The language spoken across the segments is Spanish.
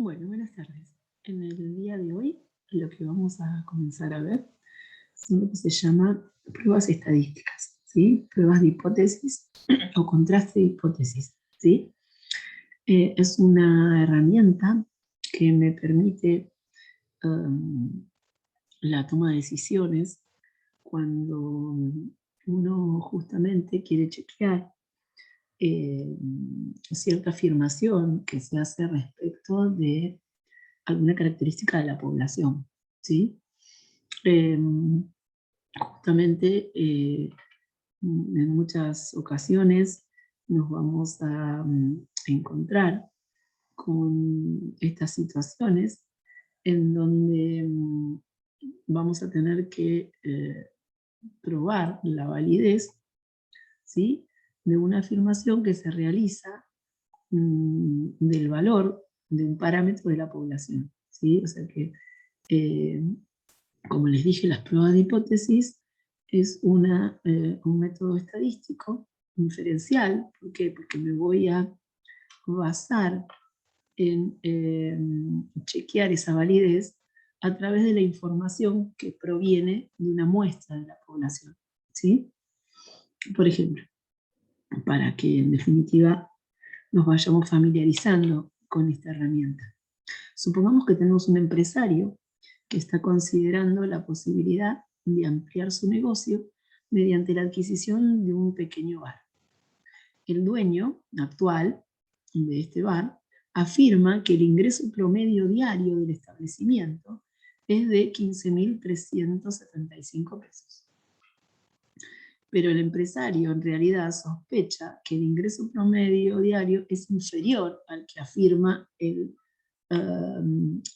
Bueno, buenas tardes. En el día de hoy lo que vamos a comenzar a ver son lo que se llama pruebas estadísticas, ¿sí? Pruebas de hipótesis o contraste de hipótesis, ¿sí? Es una herramienta que me permite um, la toma de decisiones cuando uno justamente quiere chequear cierta afirmación que se hace respecto de alguna característica de la población, ¿sí? Justamente en muchas ocasiones nos vamos a encontrar con estas situaciones en donde vamos a tener que probar la validez, ¿sí?, de una afirmación que se realiza del valor de un parámetro de la población, ¿sí? O sea que, eh, como les dije, las pruebas de hipótesis es un método estadístico inferencial. ¿Por qué? Porque me voy a basar en chequear esa validez a través de la información que proviene de una muestra de la población, ¿sí? Por ejemplo, para que en definitiva nos vayamos familiarizando con esta herramienta. Supongamos que tenemos un empresario que está considerando la posibilidad de ampliar su negocio mediante la adquisición de un pequeño bar. El dueño actual de este bar afirma que el ingreso promedio diario del establecimiento es de 15.375 pesos. Pero el empresario en realidad sospecha que el ingreso promedio diario es inferior al que afirma el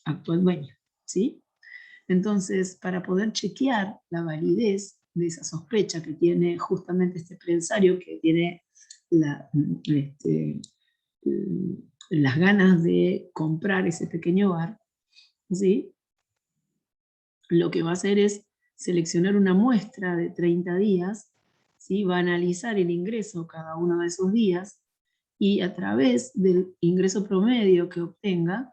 actual dueño, ¿sí? Entonces, para poder chequear la validez de esa sospecha que tiene justamente este empresario, que tiene las ganas de comprar ese pequeño bar, ¿sí?, lo que va a hacer es seleccionar una muestra de 30 días, ¿sí?, va a analizar el ingreso cada uno de esos días y a través del ingreso promedio que obtenga,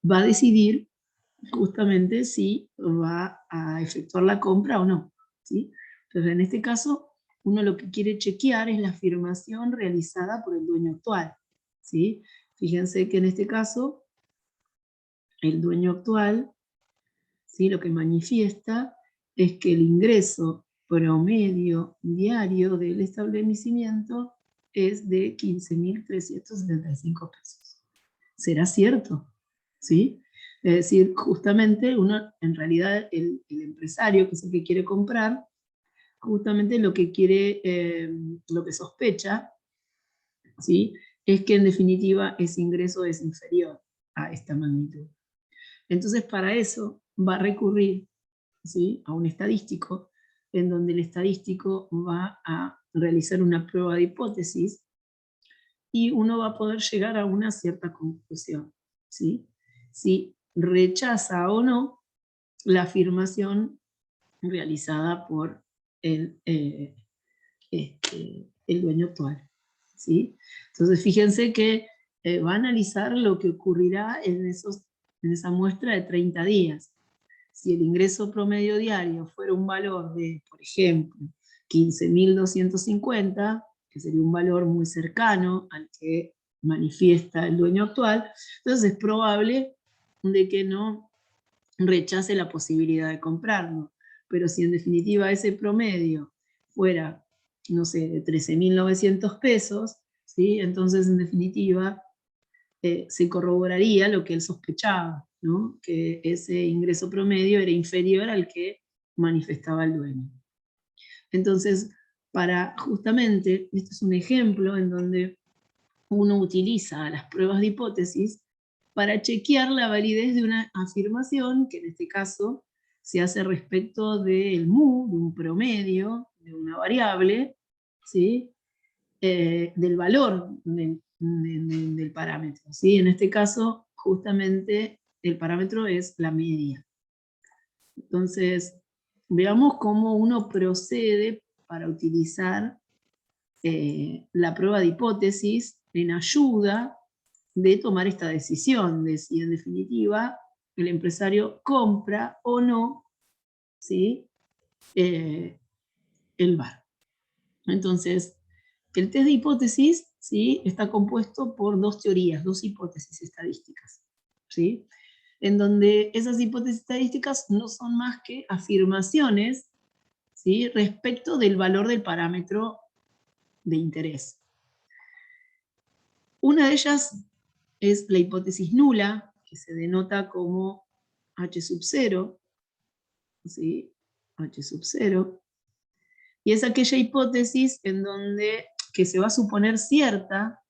va a decidir justamente si va a efectuar la compra o no, ¿sí? Entonces, en este caso, uno lo que quiere chequear es la afirmación realizada por el dueño actual, ¿sí? Fíjense que en este caso, el dueño actual, ¿sí?, lo que manifiesta es que el ingreso promedio diario del establecimiento es de 15.375 pesos. ¿Será cierto? ¿Sí? Es decir, justamente uno, en realidad, el empresario, que es el que quiere comprar, justamente lo que quiere, lo que sospecha, ¿sí?, es que en definitiva ese ingreso es inferior a esta magnitud. Entonces, para eso va a recurrir, ¿sí?, a un estadístico, en donde el estadístico va a realizar una prueba de hipótesis y uno va a poder llegar a una cierta conclusión, ¿sí? Si rechaza o no la afirmación realizada por el, el dueño actual, ¿sí? Entonces, fíjense que va a analizar lo que ocurrirá en esa muestra de 30 días. Si el ingreso promedio diario fuera un valor de, por ejemplo, 15.250, que sería un valor muy cercano al que manifiesta el dueño actual, entonces es probable de que no rechace la posibilidad de comprarlo. Pero si en definitiva ese promedio fuera, no sé, de 13.900 pesos, ¿sí?, entonces en definitiva se corroboraría lo que él sospechaba, ¿no?, que ese ingreso promedio era inferior al que manifestaba el dueño. Entonces, para justamente, esto es un ejemplo en donde uno utiliza las pruebas de hipótesis para chequear la validez de una afirmación, que en este caso se hace respecto del MU, de un promedio, de una variable, ¿sí?, del valor del parámetro, ¿sí? En este caso, justamente, el parámetro es la media. Entonces, veamos cómo uno procede para utilizar la prueba de hipótesis en ayuda de tomar esta decisión, de si en definitiva el empresario compra o no, ¿sí? El VAR. Entonces, el test de hipótesis, ¿sí? Está compuesto por dos teorías, dos hipótesis estadísticas, ¿sí? En donde esas hipótesis estadísticas no son más que afirmaciones, ¿sí? Respecto del valor del parámetro de interés. Una de ellas es la hipótesis nula, que se denota como H sub 0, ¿sí? H sub 0, y es aquella hipótesis en donde que se va a suponer cierta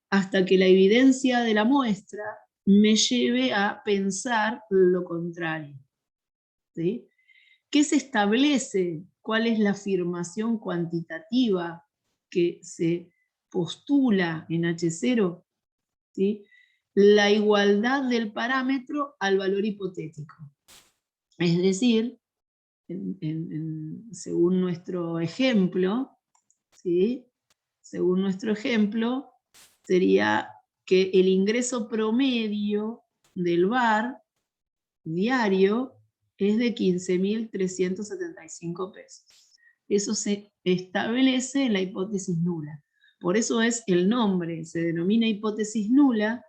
hasta que la evidencia de la muestra me lleve a pensar lo contrario, ¿sí? ¿Qué se establece? ¿Cuál es la afirmación cuantitativa que se postula en H0? ¿Sí? La igualdad del parámetro al valor hipotético. Es decir, según nuestro ejemplo, ¿sí? Según nuestro ejemplo, sería que el ingreso promedio del VAR diario es de 15.375 pesos. Eso se establece en la hipótesis nula. Por eso es el nombre, se denomina hipótesis nula,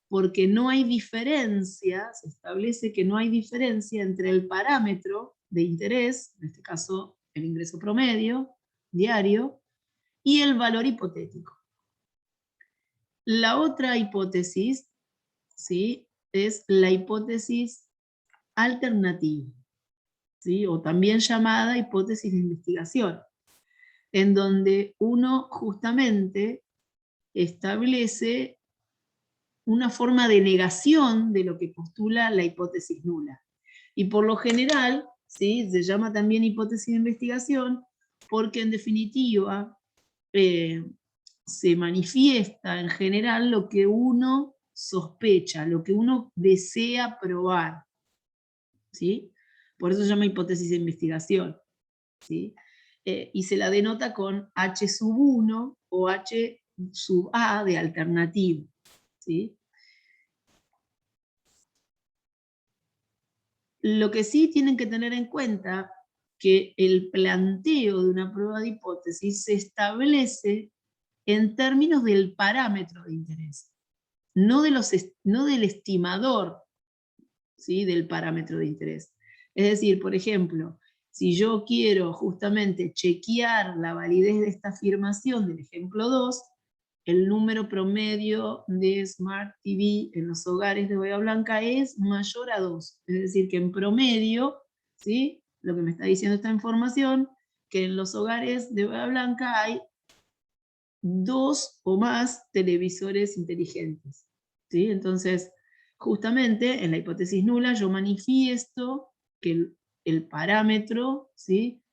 porque no hay diferencia, se establece que no hay diferencia entre el parámetro de interés, en este caso el ingreso promedio diario, y el valor hipotético. La otra hipótesis, ¿sí? Es la hipótesis alternativa, ¿sí? O también llamada hipótesis de investigación, en donde uno justamente establece una forma de negación de lo que postula la hipótesis nula. Y por lo general, ¿sí? Se llama también hipótesis de investigación porque en definitiva se manifiesta en general lo que uno sospecha, lo que uno desea probar, ¿sí? Por eso se llama hipótesis de investigación, ¿sí? Y se la denota con H sub 1 o H sub A de alternativo, ¿sí? Lo que sí tienen que tener en cuenta que el planteo de una prueba de hipótesis se establece en términos del parámetro de interés, no del estimador, ¿sí? Del parámetro de interés. Es decir, por ejemplo, si yo quiero justamente chequear la validez de esta afirmación del ejemplo 2, el número promedio de Smart TV en los hogares de Bahía Blanca es mayor a 2. Es decir, que en promedio, ¿sí? Lo que me está diciendo esta información, que en los hogares de Bahía Blanca hay 2 o más televisores inteligentes, ¿sí? Entonces, justamente en la hipótesis nula yo manifiesto que el parámetro, ¿sí?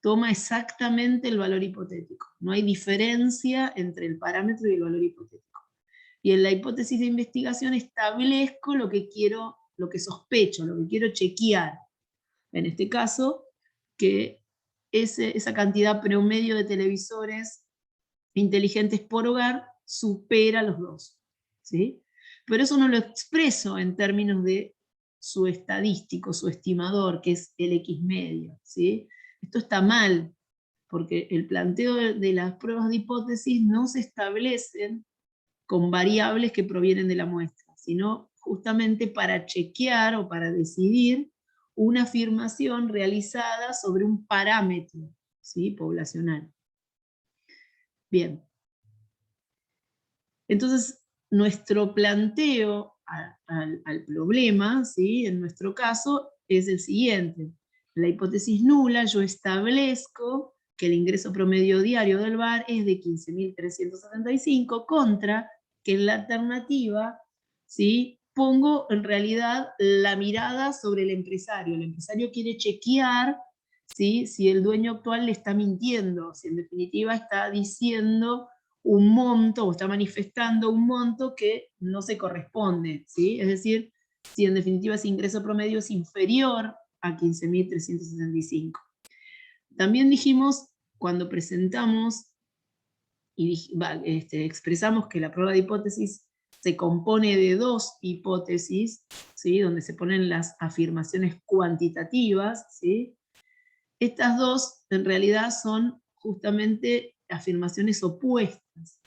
Toma exactamente el valor hipotético. No hay diferencia entre el parámetro y el valor hipotético. Y en la hipótesis de investigación establezco lo que quiero, lo que sospecho, lo que quiero chequear. En este caso, que esa cantidad promedio de televisores inteligentes por hogar supera los 2, ¿sí? Pero eso no lo expreso en términos de su estadístico, su estimador, que es el X medio, ¿sí? Esto está mal, porque el planteo de las pruebas de hipótesis no se establecen con variables que provienen de la muestra, sino justamente para chequear o para decidir una afirmación realizada sobre un parámetro, ¿sí? Poblacional. Bien. Entonces, nuestro planteo al problema, ¿sí? En nuestro caso, es el siguiente. La hipótesis nula, yo establezco que el ingreso promedio diario del VAR es de 15.375 contra que en la alternativa, ¿sí? Pongo en realidad la mirada sobre el empresario. El empresario quiere chequear, ¿sí? Si el dueño actual le está mintiendo, si en definitiva está diciendo un monto o está manifestando un monto que no se corresponde, ¿sí? Es decir, si en definitiva ese ingreso promedio es inferior a 15.375. También dijimos, cuando presentamos y expresamos que la prueba de hipótesis se compone de dos hipótesis, ¿sí? Donde se ponen las afirmaciones cuantitativas, ¿sí? Estas dos en realidad son justamente afirmaciones opuestas.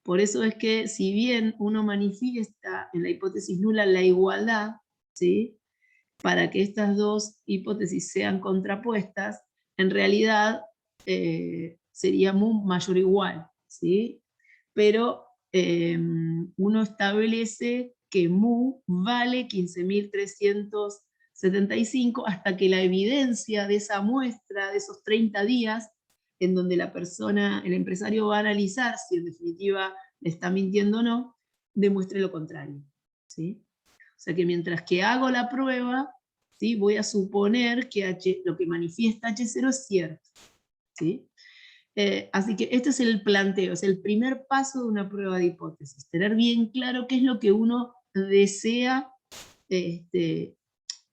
Por eso es que si bien uno manifiesta en la hipótesis nula la igualdad, ¿sí? Para que estas dos hipótesis sean contrapuestas, en realidad sería mu mayor o igual, ¿sí? Pero uno establece que mu vale 15.375 hasta que la evidencia de esa muestra, de esos 30 días, en donde la persona, el empresario va a analizar si en definitiva le está mintiendo o no, demuestre lo contrario, ¿sí? O sea que mientras que hago la prueba, ¿sí? Voy a suponer que lo que manifiesta H0 es cierto, ¿sí? Así que este es el planteo, es el primer paso de una prueba de hipótesis, tener bien claro qué es lo que uno desea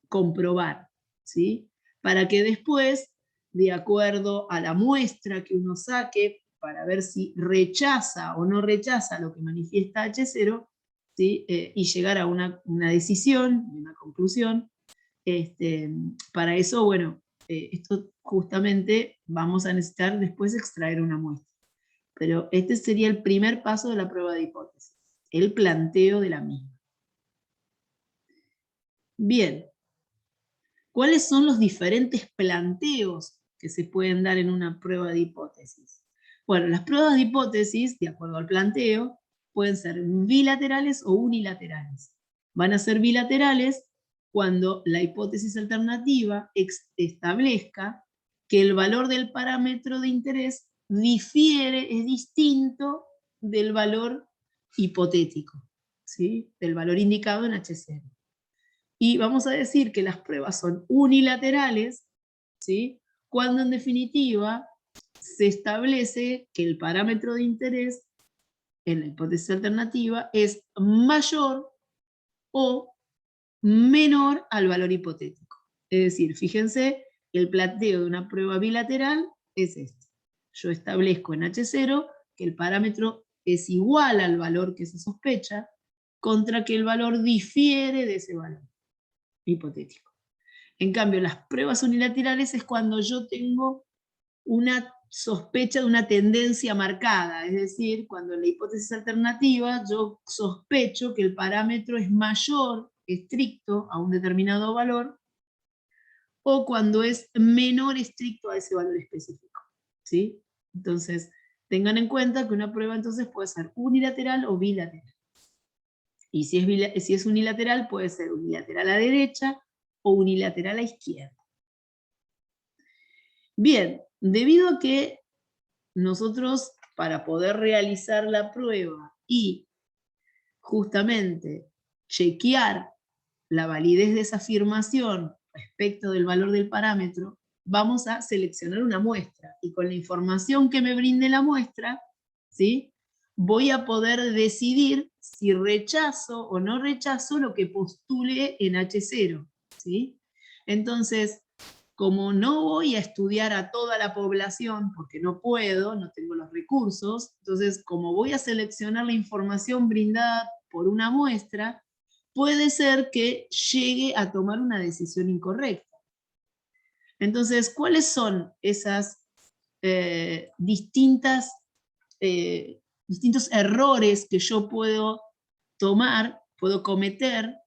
comprobar, ¿sí? Para que después, de acuerdo a la muestra que uno saque, para ver si rechaza o no rechaza lo que manifiesta H0, ¿sí? Y llegar a una decisión, una conclusión. Para eso, bueno, esto justamente vamos a necesitar después extraer una muestra. Pero este sería el primer paso de la prueba de hipótesis, el planteo de la misma. Bien, ¿cuáles son los diferentes planteos que se pueden dar en una prueba de hipótesis? Bueno, las pruebas de hipótesis, de acuerdo al planteo, pueden ser bilaterales o unilaterales. Van a ser bilaterales cuando la hipótesis alternativa establezca que el valor del parámetro de interés difiere, es distinto del valor hipotético, ¿sí? Del valor indicado en H0. Y vamos a decir que las pruebas son unilaterales, ¿sí? Cuando en definitiva se establece que el parámetro de interés en la hipótesis alternativa es mayor o menor al valor hipotético. Es decir, fíjense, el planteo de una prueba bilateral es este. Yo establezco en H0 que el parámetro es igual al valor que se sospecha, contra que el valor difiere de ese valor hipotético. En cambio, las pruebas unilaterales es cuando yo tengo una sospecha de una tendencia marcada, es decir, cuando en la hipótesis alternativa yo sospecho que el parámetro es mayor, estricto, a un determinado valor, o cuando es menor estricto a ese valor específico, ¿sí? Entonces, tengan en cuenta que una prueba entonces puede ser unilateral o bilateral. Y si es unilateral, puede ser unilateral a la derecha o unilateral a la izquierda. Bien, debido a que nosotros, para poder realizar la prueba y justamente chequear la validez de esa afirmación respecto del valor del parámetro, vamos a seleccionar una muestra. Y con la información que me brinde la muestra, ¿sí? Voy a poder decidir si rechazo o no rechazo lo que postule en H0, ¿sí? Entonces, como no voy a estudiar a toda la población, porque no puedo, no tengo los recursos, entonces como voy a seleccionar la información brindada por una muestra, puede ser que llegue a tomar una decisión incorrecta. Entonces, ¿cuáles son esas distintos errores que yo puedo tomar, puedo cometer,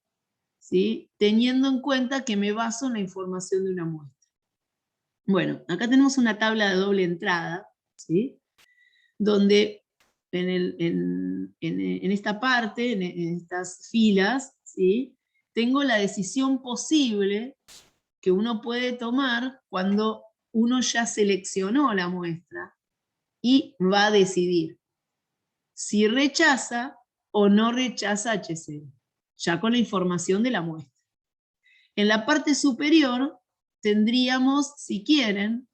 ¿sí? Teniendo en cuenta que me baso en la información de una muestra? Bueno, acá tenemos una tabla de doble entrada, ¿sí? Donde en esta parte, en estas filas, ¿sí? Tengo la decisión posible que uno puede tomar cuando uno ya seleccionó la muestra y va a decidir si rechaza o no rechaza H0, ya con la información de la muestra. En la parte superior tendríamos, si quieren,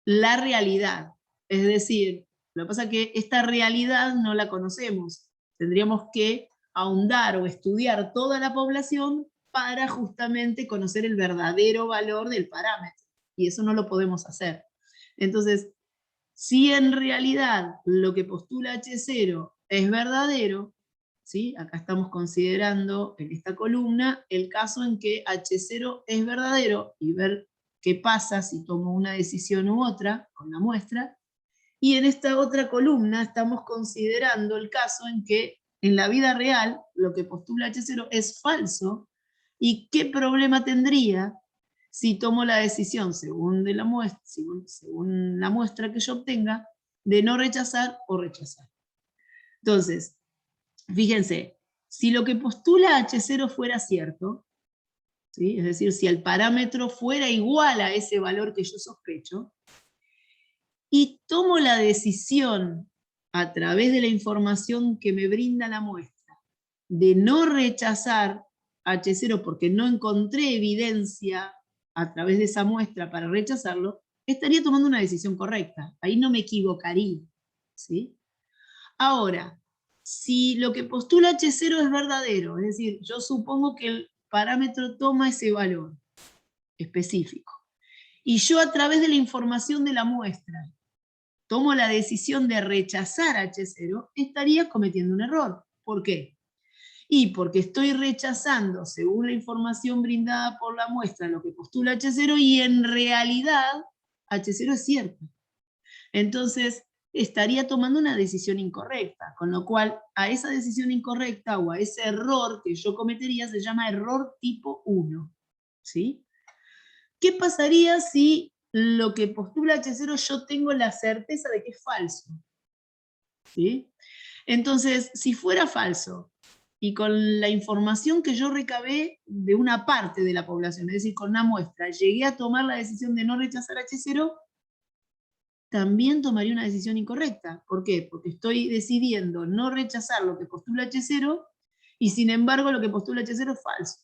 la realidad. Es decir, lo que pasa es que esta realidad no la conocemos. Tendríamos que ahondar o estudiar toda la población para justamente conocer el verdadero valor del parámetro. Y eso no lo podemos hacer. Entonces, si en realidad lo que postula H0 es verdadero, ¿sí? Acá estamos considerando en esta columna el caso en que H0 es verdadero y ver qué pasa si tomo una decisión u otra con la muestra. Y en esta otra columna estamos considerando el caso en que en la vida real lo que postula H0 es falso y qué problema tendría si tomo la decisión según la muestra que yo obtenga de no rechazar o rechazar. Entonces, fíjense, si lo que postula H0 fuera cierto, ¿sí? Es decir, si el parámetro fuera igual a ese valor que yo sospecho, y tomo la decisión a través de la información que me brinda la muestra de no rechazar H0 porque no encontré evidencia a través de esa muestra para rechazarlo, estaría tomando una decisión correcta. Ahí no me equivocaría, ¿sí? Ahora, si lo que postula H0 es verdadero, es decir, yo supongo que el parámetro toma ese valor específico, y yo a través de la información de la muestra tomo la decisión de rechazar H0, estaría cometiendo un error. ¿Por qué? Y porque estoy rechazando, según la información brindada por la muestra, lo que postula H0, y en realidad H0 es cierto. Entonces, estaría tomando una decisión incorrecta, con lo cual a esa decisión incorrecta o a ese error que yo cometería se llama error tipo 1. ¿Sí? ¿Qué pasaría si lo que postula H0 yo tengo la certeza de que es falso? ¿Sí? Entonces, si fuera falso, y con la información que yo recabé de una parte de la población, es decir, con una muestra, llegué a tomar la decisión de no rechazar H0, también tomaría una decisión incorrecta. ¿Por qué? Porque estoy decidiendo no rechazar lo que postula H0, y sin embargo lo que postula H0 es falso.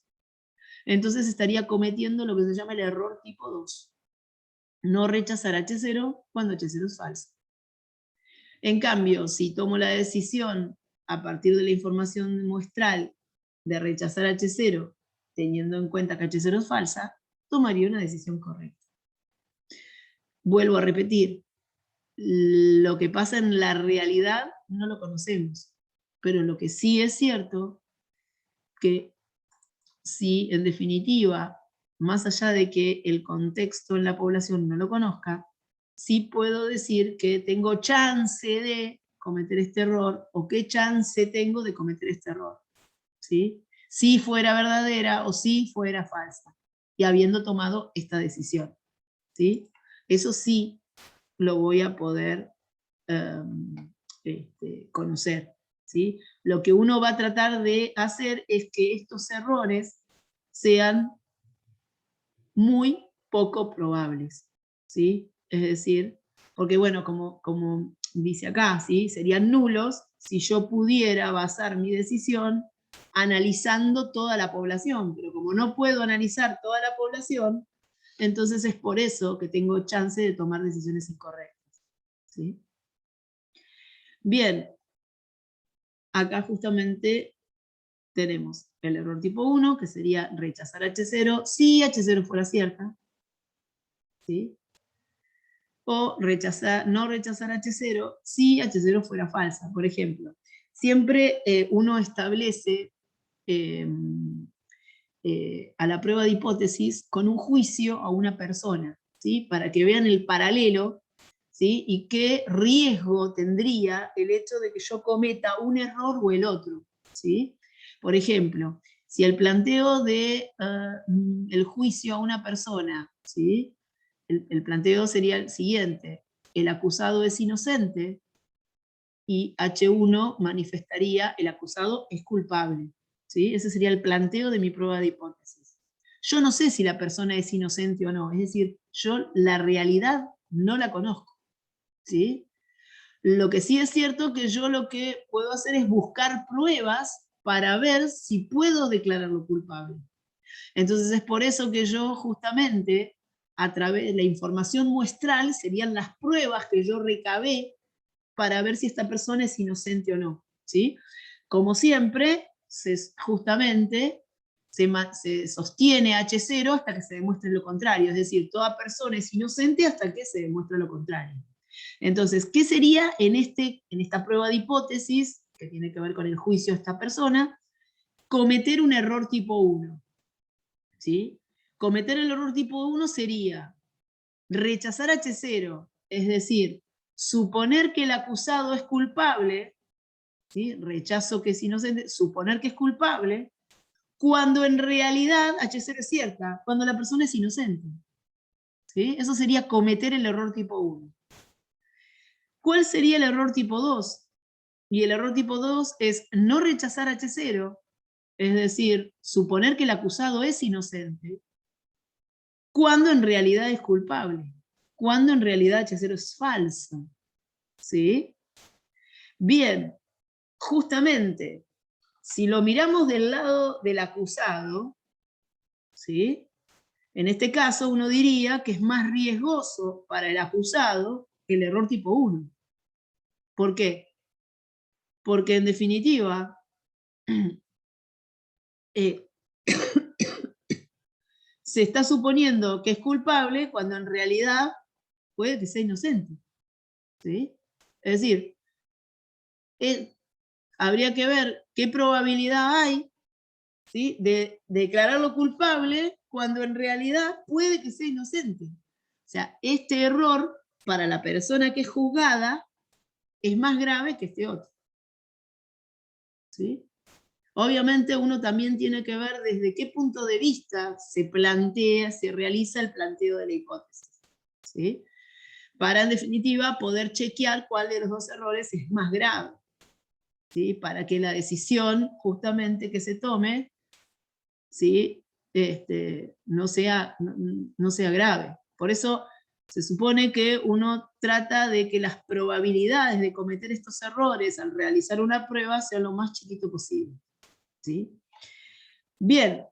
Entonces estaría cometiendo lo que se llama el error tipo 2. No rechazar H0 cuando H0 es falso. En cambio, si tomo la decisión a partir de la información muestral de rechazar H0, teniendo en cuenta que H0 es falsa, tomaría una decisión correcta. Vuelvo a repetir, lo que pasa en la realidad no lo conocemos, pero lo que sí es cierto, que si en definitiva, más allá de que el contexto en la población no lo conozca, sí puedo decir que tengo chance de cometer este error, o qué chance tengo de cometer este error, ¿sí? Si fuera verdadera o si fuera falsa, y habiendo tomado esta decisión, ¿sí? Eso sí lo voy a poder conocer, ¿sí? Lo que uno va a tratar de hacer es que estos errores sean muy poco probables, ¿sí? Es decir, porque bueno, como dice acá, ¿sí? Serían nulos si yo pudiera basar mi decisión analizando toda la población, pero como no puedo analizar toda la población, entonces es por eso que tengo chance de tomar decisiones incorrectas, ¿sí? Bien, acá justamente tenemos el error tipo 1, que sería rechazar H0 si H0 fuera cierta, ¿sí? O no rechazar H0 si H0 fuera falsa. Por ejemplo, siempre uno establece a la prueba de hipótesis con un juicio a una persona, ¿sí? Para que vean el paralelo, ¿sí? Y qué riesgo tendría el hecho de que yo cometa un error o el otro, ¿sí? Por ejemplo, si el planteo de el juicio a una persona, ¿sí? El planteo sería el siguiente: el acusado es inocente, y H1 manifestaría el acusado es culpable, ¿sí? Ese sería el planteo de mi prueba de hipótesis. Yo no sé si la persona es inocente o no, es decir, yo la realidad no la conozco, ¿sí? Lo que sí es cierto que yo lo que puedo hacer es buscar pruebas para ver si puedo declararlo culpable. Entonces es por eso que yo justamente, a través de la información muestral, serían las pruebas que yo recabé para ver si esta persona es inocente o no, ¿sí? Como siempre, justamente se sostiene H0 hasta que se demuestre lo contrario, es decir, toda persona es inocente hasta que se demuestre lo contrario. Entonces, ¿qué sería en esta prueba de hipótesis que tiene que ver con el juicio de esta persona, cometer un error tipo 1. ¿Sí? Cometer el error tipo 1 sería rechazar H0, es decir, suponer que el acusado es culpable, ¿sí? Rechazo que es inocente, suponer que es culpable, cuando en realidad H0 es cierta, cuando la persona es inocente. ¿Sí? Eso sería cometer el error tipo 1. ¿Cuál sería el error tipo 2? Y el error tipo 2 es no rechazar H0, es decir, suponer que el acusado es inocente, cuando en realidad es culpable, cuando en realidad H0 es falso. ¿Sí? Bien, justamente, si lo miramos del lado del acusado, ¿sí? En este caso uno diría que es más riesgoso para el acusado el error tipo 1. ¿Por qué? Porque en definitiva, eh, se está suponiendo que es culpable cuando en realidad puede que sea inocente. ¿Sí? Es decir, habría que ver qué probabilidad hay, ¿sí?, de declararlo culpable cuando en realidad puede que sea inocente. O sea, este error para la persona que es juzgada es más grave que este otro. ¿Sí? Obviamente uno también tiene que ver desde qué punto de vista se plantea, se realiza el planteo de la hipótesis. ¿Sí? Para, en definitiva, poder chequear cuál de los dos errores es más grave. ¿Sí? Para que la decisión justamente que se tome, ¿sí?, no sea grave. Por eso se supone que uno trata de que las probabilidades de cometer estos errores al realizar una prueba sean lo más chiquito posible. ¿Sí? Bien,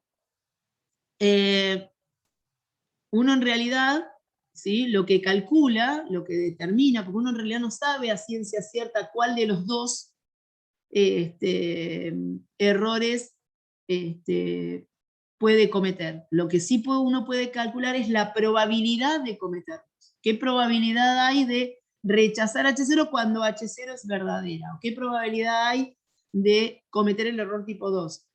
uno en realidad, ¿sí?, lo que calcula, lo que determina, porque uno en realidad no sabe a ciencia cierta cuál de los dos errores puede cometer. Lo que sí uno puede calcular es la probabilidad de cometerlos. ¿Qué probabilidad hay de rechazar H0 cuando H0 es verdadera? ¿O qué probabilidad hay de cometer el error tipo 2?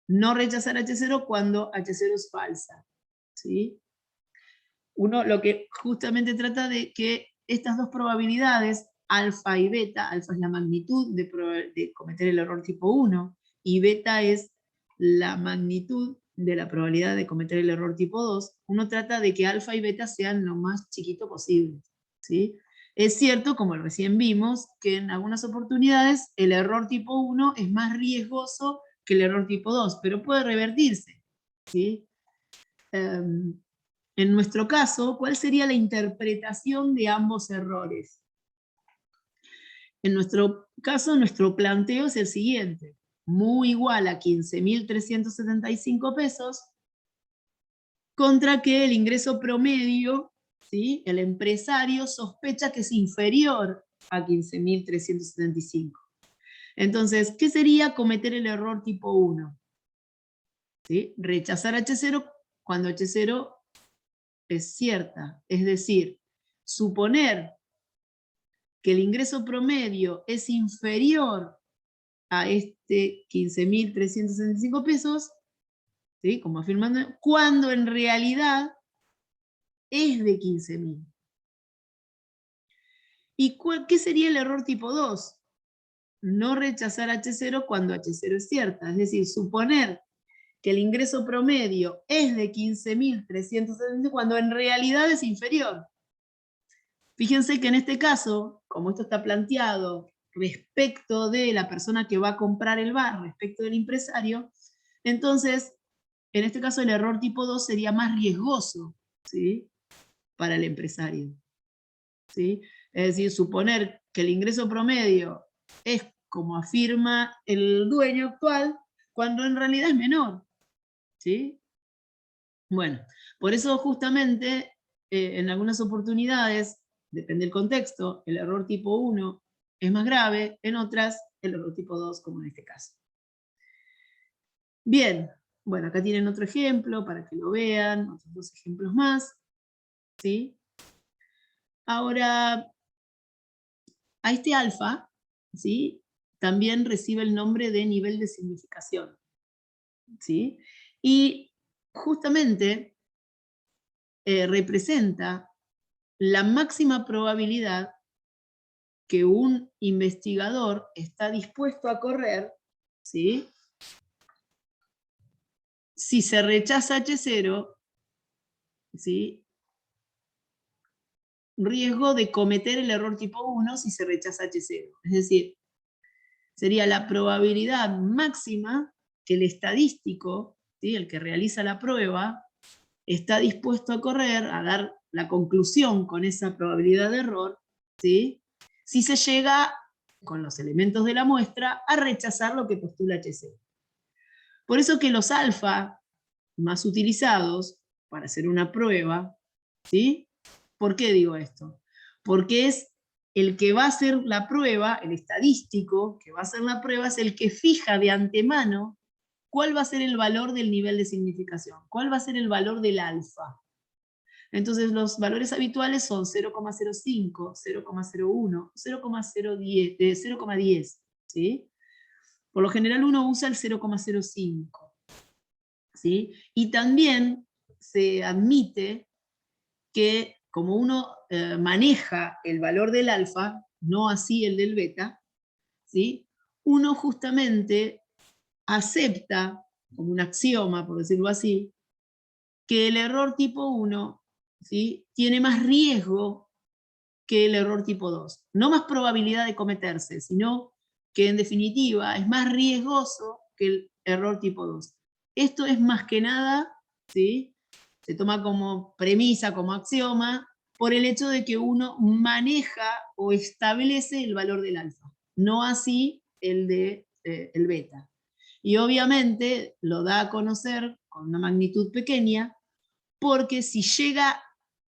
No rechazar H0 cuando H0 es falsa. ¿Sí? Uno lo que justamente trata de que estas dos probabilidades, alfa y beta, alfa es la magnitud de cometer el error tipo 1, y beta es la magnitud de la probabilidad de cometer el error tipo 2, uno trata de que alfa y beta sean lo más chiquito posible. ¿Sí? Es cierto, como recién vimos, que en algunas oportunidades el error tipo 1 es más riesgoso que el error tipo 2, pero puede revertirse. ¿Sí? En nuestro caso, ¿cuál sería la interpretación de ambos errores? En nuestro caso, nuestro planteo es el siguiente: mu igual a 15.375 pesos, contra que el ingreso promedio, ¿sí?, el empresario sospecha que es inferior a 15.375. Entonces, ¿qué sería cometer el error tipo 1? ¿Sí? Rechazar H0 cuando H0 es cierta, es decir, suponer que el ingreso promedio es inferior a este 15.365 pesos, ¿sí?, como afirmando, cuando en realidad es de 15.000. ¿Y qué sería el error tipo 2? No rechazar H0 cuando H0 es cierta, es decir, suponer que el ingreso promedio es de 15.365 cuando en realidad es inferior. Fíjense que en este caso, como esto está planteado respecto de la persona que va a comprar el bar, respecto del empresario, entonces, en este caso el error tipo 2 sería más riesgoso, ¿sí?, para el empresario. ¿Sí? Es decir, suponer que el ingreso promedio es como afirma el dueño actual, cuando en realidad es menor. ¿Sí? Bueno, por eso justamente en algunas oportunidades, depende del contexto, el error tipo 1 es más grave, en otras el error tipo 2, como en este caso. Bien, bueno, acá tienen otro ejemplo para que lo vean, otros dos ejemplos más. ¿Sí? Ahora, a este alfa, ¿sí?, también recibe el nombre de nivel de significación, ¿sí? Y justamente representa la máxima probabilidad que un investigador está dispuesto a correr, ¿sí? Si se rechaza H0, ¿sí? Riesgo de cometer el error tipo 1 si se rechaza H0. Es decir, sería la probabilidad máxima que el estadístico, ¿sí? El que realiza la prueba, está dispuesto a correr, a dar la conclusión con esa probabilidad de error, ¿sí? Si se llega, con los elementos de la muestra, a rechazar lo que postula H0. Por eso que los alfa más utilizados para hacer una prueba, ¿sí? ¿Por qué digo esto? Porque es el que va a hacer la prueba, el estadístico que va a hacer la prueba, es el que fija de antemano cuál va a ser el valor del nivel de significación, cuál va a ser el valor del alfa. Entonces los valores habituales son 0,05, 0,01, 0,10, ¿sí? Por lo general uno usa el 0,05, ¿sí? Y también se admite que como uno maneja el valor del alfa, no así el del beta, ¿sí? Uno justamente acepta, como un axioma, por decirlo así, que el error tipo 1, ¿sí? Tiene más riesgo que el error tipo 2. No más probabilidad de cometerse, sino que en definitiva es más riesgoso que el error tipo 2. Esto es más que nada, ¿sí? Se toma como premisa, como axioma, por el hecho de que uno maneja o establece el valor del alfa, no así el de el beta. Y obviamente lo da a conocer con una magnitud pequeña, porque si llega,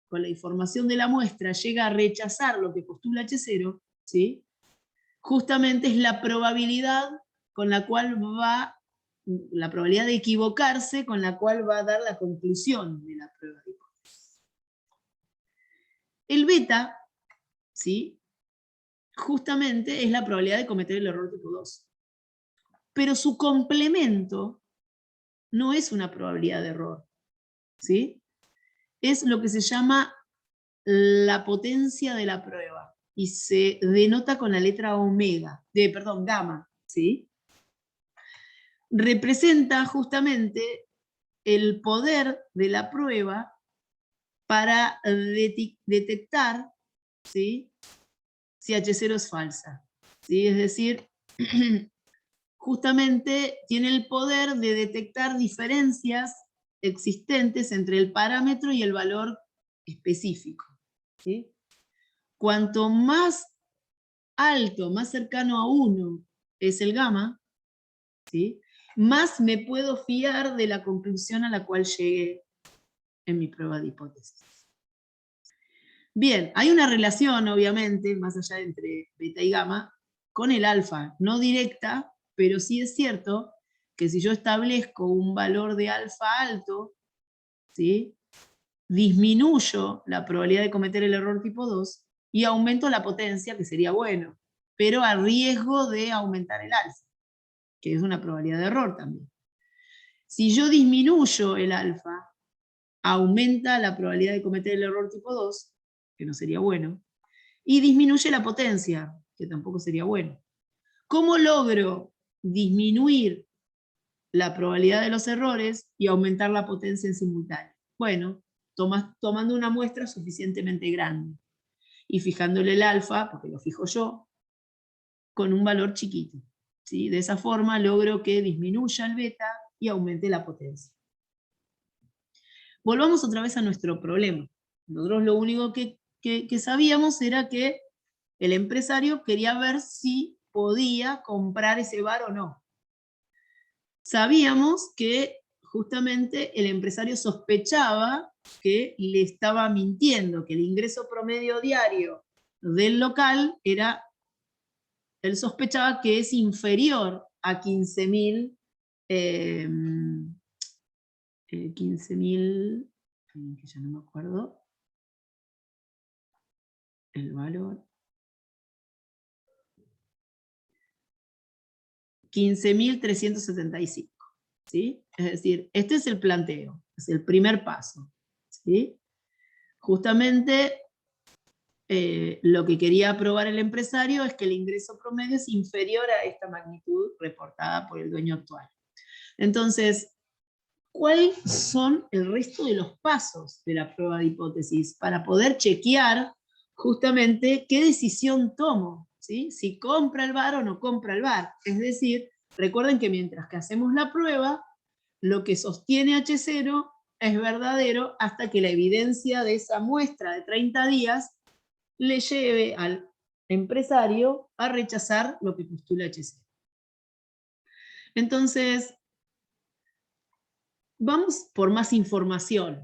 con la información de la muestra, llega a rechazar lo que postula H0, ¿sí? Justamente es la probabilidad con la cual va, la probabilidad de equivocarse con la cual va a dar la conclusión de la prueba de hipótesis. El beta, ¿sí? Justamente es la probabilidad de cometer el error tipo 2. Pero su complemento no es una probabilidad de error, ¿sí? Es lo que se llama la potencia de la prueba y se denota con la letra omega, perdón, gamma, ¿sí? Representa justamente el poder de la prueba para detectar, ¿sí? Si H0 es falsa, ¿sí? Es decir, justamente tiene el poder de detectar diferencias existentes entre el parámetro y el valor específico, ¿sí? Cuanto más alto, más cercano a 1 es el gamma, ¿sí? Más me puedo fiar de la conclusión a la cual llegué en mi prueba de hipótesis. Bien, hay una relación, obviamente, más allá entre beta y gamma, con el alfa, no directa, pero sí es cierto que si yo establezco un valor de alfa alto, ¿sí? Disminuyo la probabilidad de cometer el error tipo 2 y aumento la potencia, que sería bueno, pero a riesgo de aumentar el alfa, que es una probabilidad de error también. Si yo disminuyo el alfa, aumenta la probabilidad de cometer el error tipo 2, que no sería bueno, y disminuye la potencia, que tampoco sería bueno. ¿Cómo logro disminuir la probabilidad de los errores y aumentar la potencia en simultáneo? Bueno, tomando una muestra suficientemente grande y fijándole el alfa, porque lo fijo yo, con un valor chiquito, ¿sí? De esa forma logro que disminuya el beta y aumente la potencia. Volvamos otra vez a nuestro problema. Nosotros lo único que sabíamos era que el empresario quería ver si podía comprar ese bar o no. Sabíamos que justamente el empresario sospechaba que le estaba mintiendo, que el ingreso promedio diario del local era, él sospechaba que es inferior a 15.000, 15.000, que ya no me acuerdo el valor. 15.375. ¿Sí? Es decir, este es el planteo, es el primer paso. ¿Sí? Justamente lo que quería probar el empresario es que el ingreso promedio es inferior a esta magnitud reportada por el dueño actual. Entonces, ¿cuáles son el resto de los pasos de la prueba de hipótesis para poder chequear justamente qué decisión tomo? ¿Sí? Si compra el VAR o no compra el VAR. Es decir, recuerden que mientras que hacemos la prueba, lo que sostiene H0 es verdadero hasta que la evidencia de esa muestra de 30 días le lleve al empresario a rechazar lo que postula H0. Entonces, vamos por más información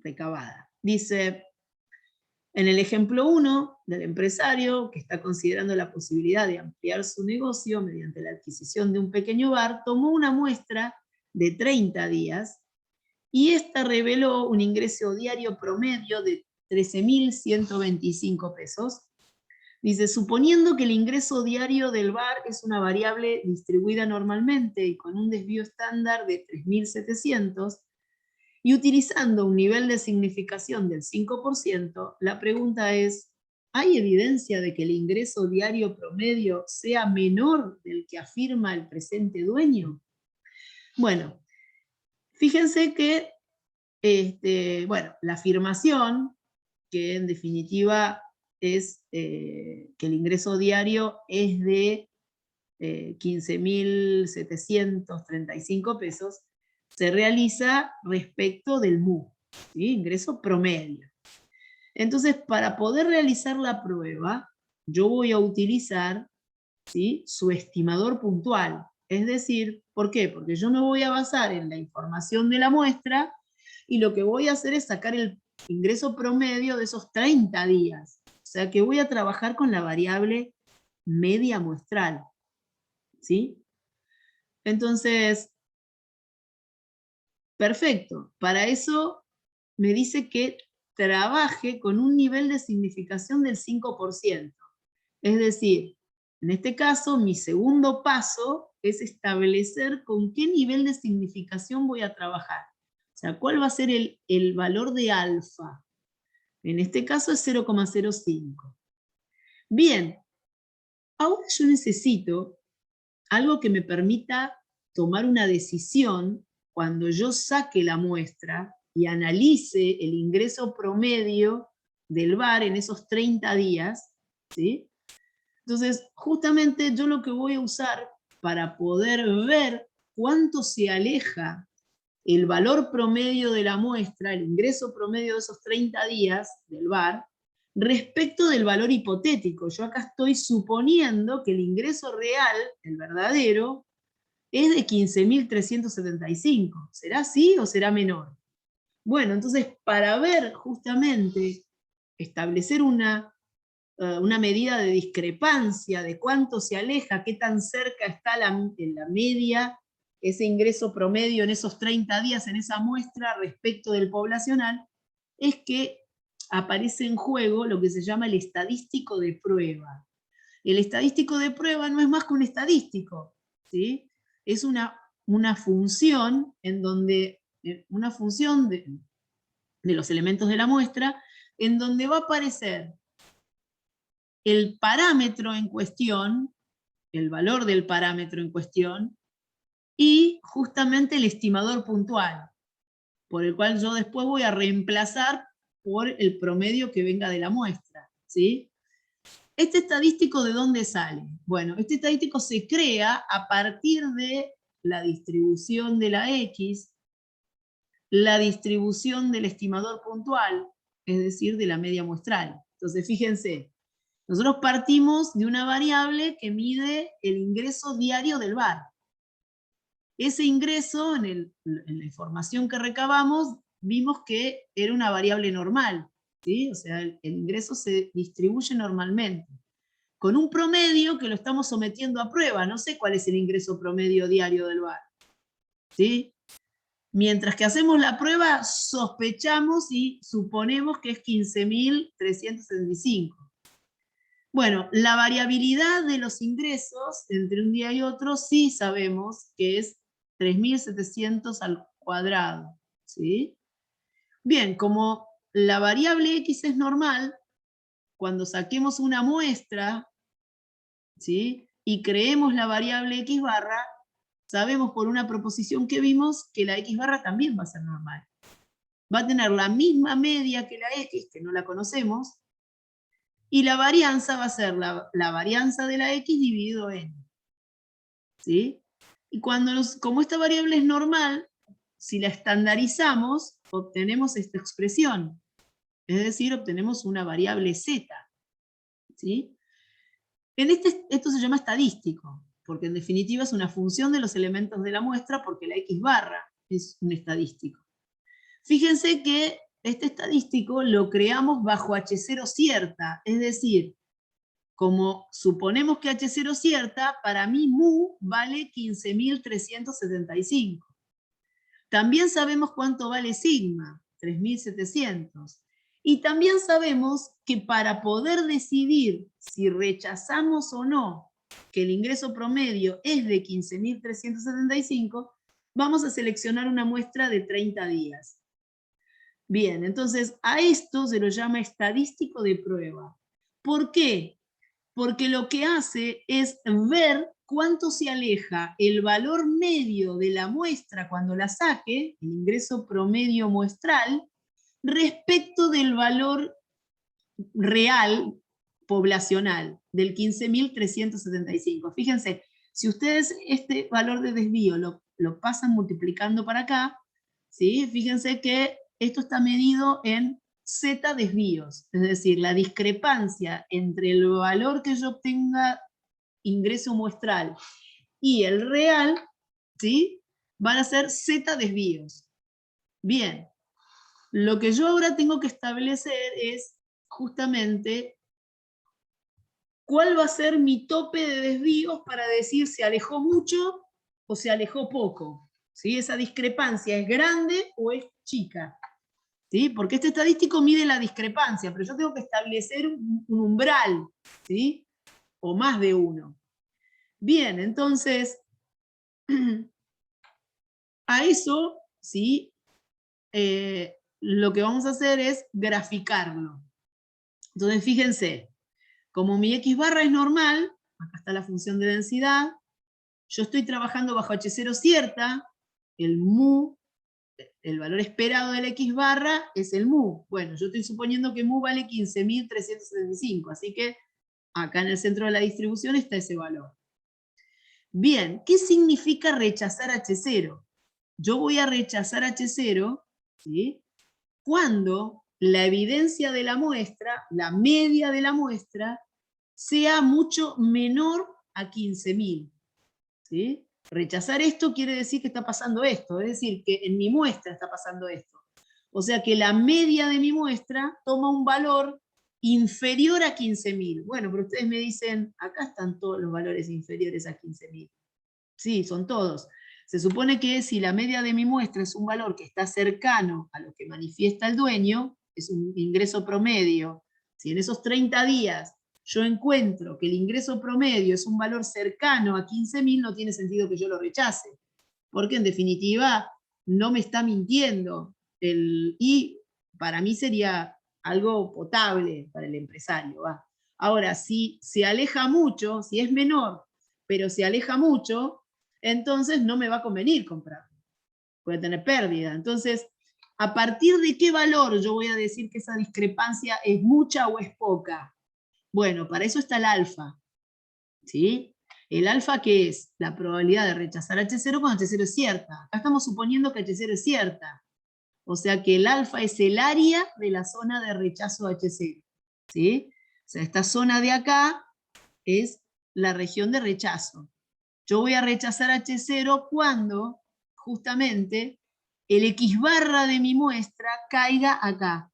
recabada. Dice, en el ejemplo 1 del empresario que está considerando la posibilidad de ampliar su negocio mediante la adquisición de un pequeño bar, tomó una muestra de 30 días y esta reveló un ingreso diario promedio de 13.125 pesos. Dice, suponiendo que el ingreso diario del VAR es una variable distribuida normalmente y con un desvío estándar de 3.700, y utilizando un nivel de significación del 5%, la pregunta es, ¿hay evidencia de que el ingreso diario promedio sea menor del que afirma el presente dueño? Bueno, fíjense que la afirmación, que en definitiva es que el ingreso diario es de 15.735 pesos, se realiza respecto del MU, ¿sí? Ingreso promedio. Entonces, para poder realizar la prueba, yo voy a utilizar, ¿sí?, su estimador puntual. Es decir, ¿por qué? Porque yo me voy a basar en la información de la muestra y lo que voy a hacer es sacar el ingreso promedio de esos 30 días. O sea que voy a trabajar con la variable media muestral. ¿Sí? Entonces, perfecto. Para eso me dice que trabaje con un nivel de significación del 5%. Es decir, en este caso, mi segundo paso es establecer con qué nivel de significación voy a trabajar. O sea, ¿cuál va a ser el valor de alfa? En este caso es 0,05. Bien, ahora yo necesito algo que me permita tomar una decisión cuando yo saque la muestra y analice el ingreso promedio del VAR en esos 30 días, ¿sí? Entonces, justamente yo lo que voy a usar para poder ver cuánto se aleja el valor promedio de la muestra, el ingreso promedio de esos 30 días del VAR, respecto del valor hipotético. Yo acá estoy suponiendo que el ingreso real, el verdadero, es de 15.375. ¿Será así o será menor? Bueno, entonces para ver justamente, establecer una medida de discrepancia, de cuánto se aleja, qué tan cerca está en la media, ese ingreso promedio en esos 30 días en esa muestra respecto del poblacional, es que aparece en juego lo que se llama el estadístico de prueba. El estadístico de prueba no es más que un estadístico, ¿sí? Es una función en donde, una función de los elementos de la muestra, en donde va a aparecer el parámetro en cuestión, el valor del parámetro en cuestión, y justamente el estimador puntual, por el cual yo después voy a reemplazar por el promedio que venga de la muestra, ¿sí? ¿Este estadístico de dónde sale? Bueno, este estadístico se crea a partir de la distribución de la X, la distribución del estimador puntual, es decir, de la media muestral. Entonces, fíjense, nosotros partimos de una variable que mide el ingreso diario del VAR. Ese ingreso, en la información que recabamos, vimos que era una variable normal, ¿sí? O sea, el ingreso se distribuye normalmente, con un promedio que lo estamos sometiendo a prueba. No sé cuál es el ingreso promedio diario del VAR, ¿sí? Mientras que hacemos la prueba, sospechamos y suponemos que es 15.375. Bueno, la variabilidad de los ingresos entre un día y otro sí sabemos que es 3.700 al cuadrado, ¿sí? Bien, como la variable X es normal, cuando saquemos una muestra, ¿sí? Y creemos la variable X barra, sabemos por una proposición que vimos que la X barra también va a ser normal. Va a tener la misma media que la X, que no la conocemos, y la varianza va a ser la varianza de la X dividido n. ¿Sí? Y como esta variable es normal, si la estandarizamos, obtenemos esta expresión. Es decir, obtenemos una variable z. ¿Sí? Esto se llama estadístico, porque en definitiva es una función de los elementos de la muestra, porque la X barra es un estadístico. Fíjense que este estadístico lo creamos bajo H0 cierta, es decir, como suponemos que H0 cierta, para mí mu vale 15.375. También sabemos cuánto vale sigma, 3.700. Y también sabemos que para poder decidir si rechazamos o no que el ingreso promedio es de 15.375, vamos a seleccionar una muestra de 30 días. Bien, entonces a esto se lo llama estadístico de prueba. ¿Por qué? Porque lo que hace es ver cuánto se aleja el valor medio de la muestra cuando la saque, el ingreso promedio muestral, respecto del valor real poblacional, del 15.375. Fíjense, si ustedes este valor de desvío lo pasan multiplicando para acá, ¿sí? Fíjense que esto está medido en Z desvíos, es decir, la discrepancia entre el valor que yo obtenga ingreso muestral y el real, ¿sí? Van a ser Z desvíos. Bien, lo que yo ahora tengo que establecer es justamente cuál va a ser mi tope de desvíos para decir si alejó mucho o se alejó poco. ¿Sí? Esa discrepancia es grande o es chica. ¿Sí? Porque este estadístico mide la discrepancia, pero yo tengo que establecer un umbral, ¿sí? O más de uno. Bien, entonces, a eso, ¿sí? Lo que vamos a hacer es graficarlo. Entonces, fíjense, como mi X barra es normal, acá está la función de densidad, yo estoy trabajando bajo H0 cierta, el mu, el valor esperado de la X barra es el mu. Bueno, yo estoy suponiendo que mu vale 15.375, así que acá en el centro de la distribución está ese valor. Bien, ¿qué significa rechazar H0? Yo voy a rechazar H0, ¿sí? Cuando la evidencia de la muestra, la media de la muestra, sea mucho menor a 15.000. ¿Sí? Rechazar esto quiere decir que está pasando esto, es decir, que en mi muestra está pasando esto. O sea que la media de mi muestra toma un valor inferior a 15.000. Bueno, pero ustedes me dicen, acá están todos los valores inferiores a 15.000. Sí, son todos. Se supone que si la media de mi muestra es un valor que está cercano a lo que manifiesta el dueño, es un ingreso promedio, si en esos 30 días yo encuentro que el ingreso promedio es un valor cercano a 15.000, no tiene sentido que yo lo rechace, porque en definitiva no me está mintiendo. Y para mí sería algo potable para el empresario. ¿Va? Ahora, si se aleja mucho, si es menor, pero se aleja mucho, entonces no me va a convenir comprar. Voy a tener pérdida. Entonces, ¿a partir de qué valor yo voy a decir que esa discrepancia es mucha o es poca? Bueno, para eso está el alfa. ¿Sí? El alfa, ¿qué es? La probabilidad de rechazar H0 cuando H0 es cierta. Acá estamos suponiendo que H0 es cierta. O sea que el alfa es el área de la zona de rechazo H0. ¿Sí? O sea, esta zona de acá es la región de rechazo. Yo voy a rechazar H0 cuando justamente el X barra de mi muestra caiga acá.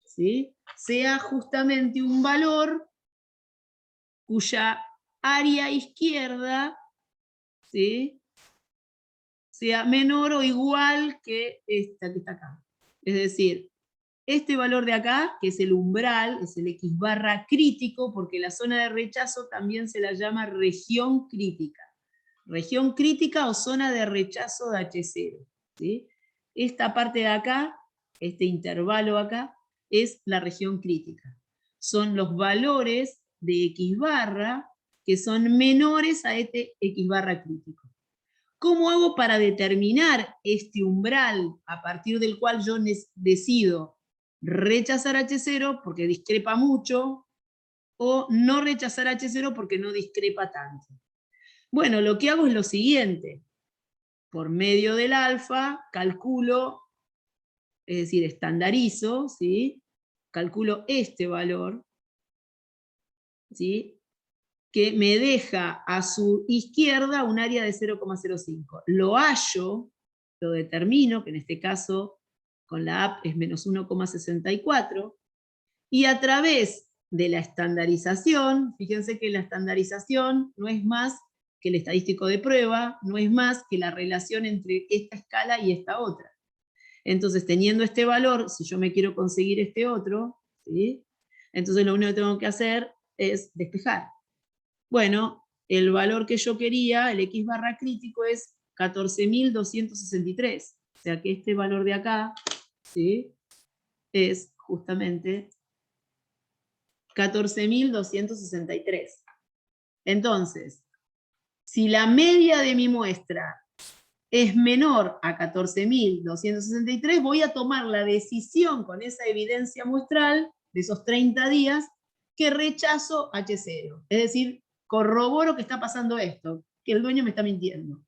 ¿Sí? Sea justamente un valor cuya área izquierda, ¿sí? Sea menor o igual que esta que está acá. Es decir, este valor de acá, que es el umbral, es el X barra crítico, porque la zona de rechazo también se la llama región crítica. Región crítica o zona de rechazo de H0. ¿Sí? Esta parte de acá, este intervalo acá, es la región crítica. Son los valores de X barra que son menores a este X barra crítico. ¿Cómo hago para determinar este umbral a partir del cual yo decido rechazar H0 porque discrepa mucho o no rechazar H0 porque no discrepa tanto? Bueno, lo que hago es lo siguiente. Por medio del alfa calculo, es decir, estandarizo, ¿sí? Calculo este valor, ¿sí? Que me deja a su izquierda un área de 0,05. Lo hallo, lo determino, que en este caso con la app es menos 1,64, y a través de la estandarización, fíjense que la estandarización no es más que el estadístico de prueba, no es más que la relación entre esta escala y esta otra. Entonces, teniendo este valor, si yo me quiero conseguir este otro, ¿sí? Entonces lo único que tengo que hacer es despejar. Bueno, el valor que yo quería, el X barra crítico, es 14.263. O sea que este valor de acá, ¿sí? Es justamente 14.263. Entonces, si la media de mi muestra es menor a 14.263, voy a tomar la decisión con esa evidencia muestral de esos 30 días que rechazo H0. Es decir, corroboro que está pasando esto, que el dueño me está mintiendo.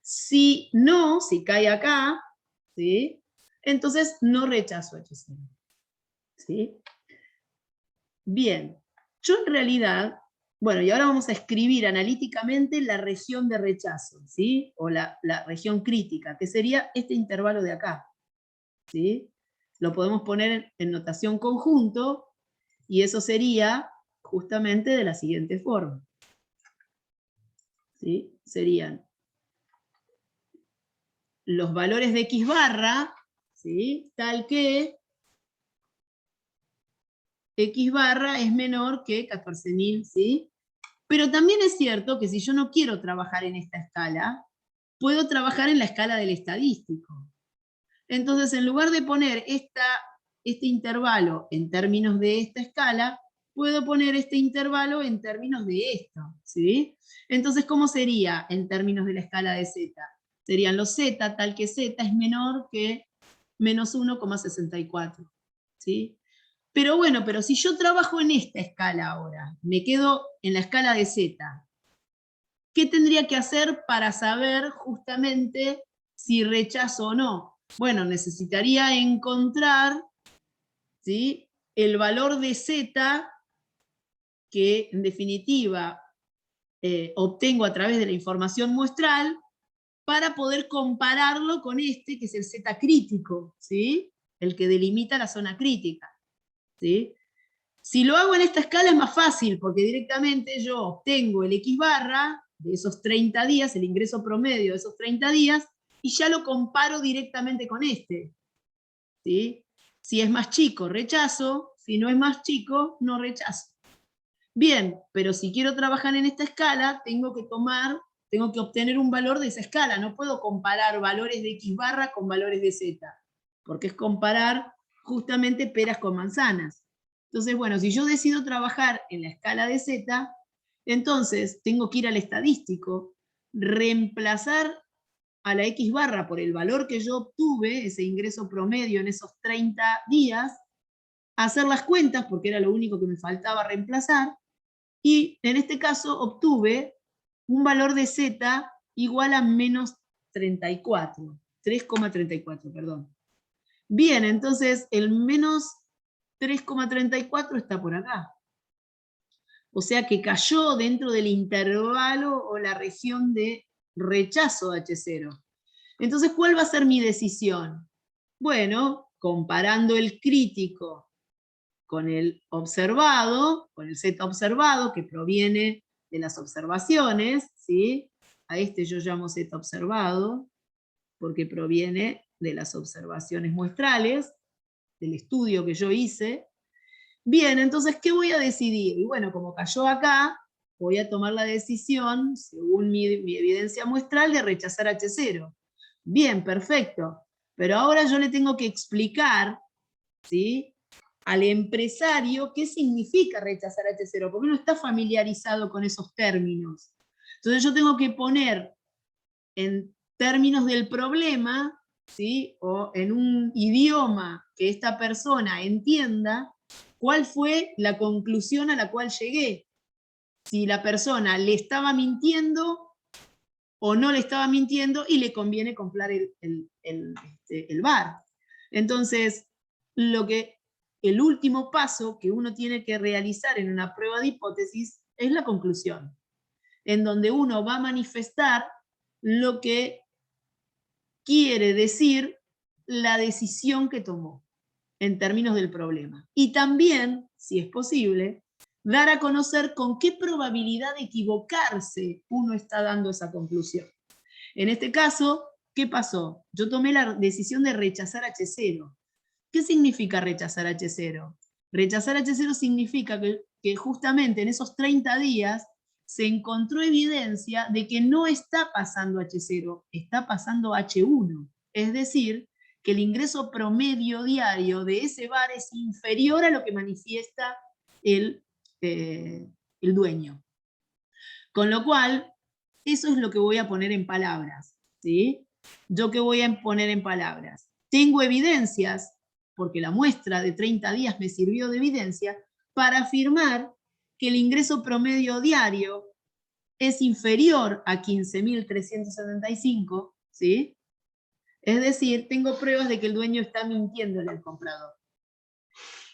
Si no, si cae acá, ¿sí? Entonces no rechazo H0. ¿Sí? Bien, yo en realidad, bueno, y ahora vamos a escribir analíticamente la región de rechazo, ¿sí? O la región crítica, que sería este intervalo de acá, ¿sí? Lo podemos poner en notación conjunto, y eso sería justamente de la siguiente forma. ¿Sí? Serían los valores de X barra, ¿sí? Tal que X barra es menor que 14.000, ¿sí? Pero también es cierto que si yo no quiero trabajar en esta escala, puedo trabajar en la escala del estadístico. Entonces, en lugar de poner este intervalo en términos de esta escala, puedo poner este intervalo en términos de esto, ¿sí? Entonces, ¿cómo sería en términos de la escala de Z? Serían los Z, tal que Z es menor que menos 1,64, ¿sí? Pero bueno, pero si yo trabajo en esta escala ahora, me quedo en la escala de Z, ¿qué tendría que hacer para saber justamente si rechazo o no? Bueno, necesitaría encontrar, ¿sí?, el valor de Z que en definitiva obtengo a través de la información muestral para poder compararlo con este que es el Z crítico, ¿sí?, el que delimita la zona crítica, ¿sí? Si lo hago en esta escala es más fácil, porque directamente yo obtengo el X barra de esos 30 días, el ingreso promedio de esos 30 días, y ya lo comparo directamente con este, ¿sí? Si es más chico, rechazo; si no es más chico, no rechazo. Bien, pero si quiero trabajar en esta escala, tengo que obtener un valor de esa escala. No puedo comparar valores de X barra con valores de Z, porque es comparar justamente peras con manzanas. Entonces, bueno, si yo decido trabajar en la escala de Z, entonces tengo que ir al estadístico, reemplazar a la X barra por el valor que yo obtuve, ese ingreso promedio en esos 30 días, hacer las cuentas, porque era lo único que me faltaba reemplazar, y en este caso obtuve un valor de Z igual a menos 34, 3,34, perdón. Bien, entonces el menos 3,34 está por acá. O sea que cayó dentro del intervalo o la región de rechazo de H0. Entonces, ¿cuál va a ser mi decisión? Bueno, comparando el crítico con el observado, con el Z observado, que proviene de las observaciones, ¿sí? A este yo llamo Z observado, porque proviene de las observaciones muestrales, del estudio que yo hice. Bien, entonces, ¿qué voy a decidir? Y bueno, como cayó acá, voy a tomar la decisión, según mi evidencia muestral, de rechazar H0. Bien, perfecto. Pero ahora yo le tengo que explicar, ¿sí?, al empresario qué significa rechazar H0, porque no está familiarizado con esos términos. Entonces yo tengo que poner en términos del problema, ¿sí?, o en un idioma que esta persona entienda, cuál fue la conclusión a la cual llegué. Si la persona le estaba mintiendo o no le estaba mintiendo y le conviene comprar el bar. Entonces, el último paso que uno tiene que realizar en una prueba de hipótesis es la conclusión, en donde uno va a manifestar lo que quiere decir la decisión que tomó en términos del problema. Y también, si es posible, dar a conocer con qué probabilidad de equivocarse uno está dando esa conclusión. En este caso, ¿qué pasó? Yo tomé la decisión de rechazar H0. ¿Qué significa rechazar H0? Rechazar H0 significa que justamente en esos 30 días se encontró evidencia de que no está pasando H0, está pasando H1. Es decir, que el ingreso promedio diario de ese bar es inferior a lo que manifiesta el dueño. Con lo cual, eso es lo que voy a poner en palabras, ¿sí? ¿Yo qué voy a poner en palabras? Tengo evidencias, porque la muestra de 30 días me sirvió de evidencia, para afirmar que el ingreso promedio diario es inferior a 15.375, ¿sí? Es decir, tengo pruebas de que el dueño está mintiéndole al comprador.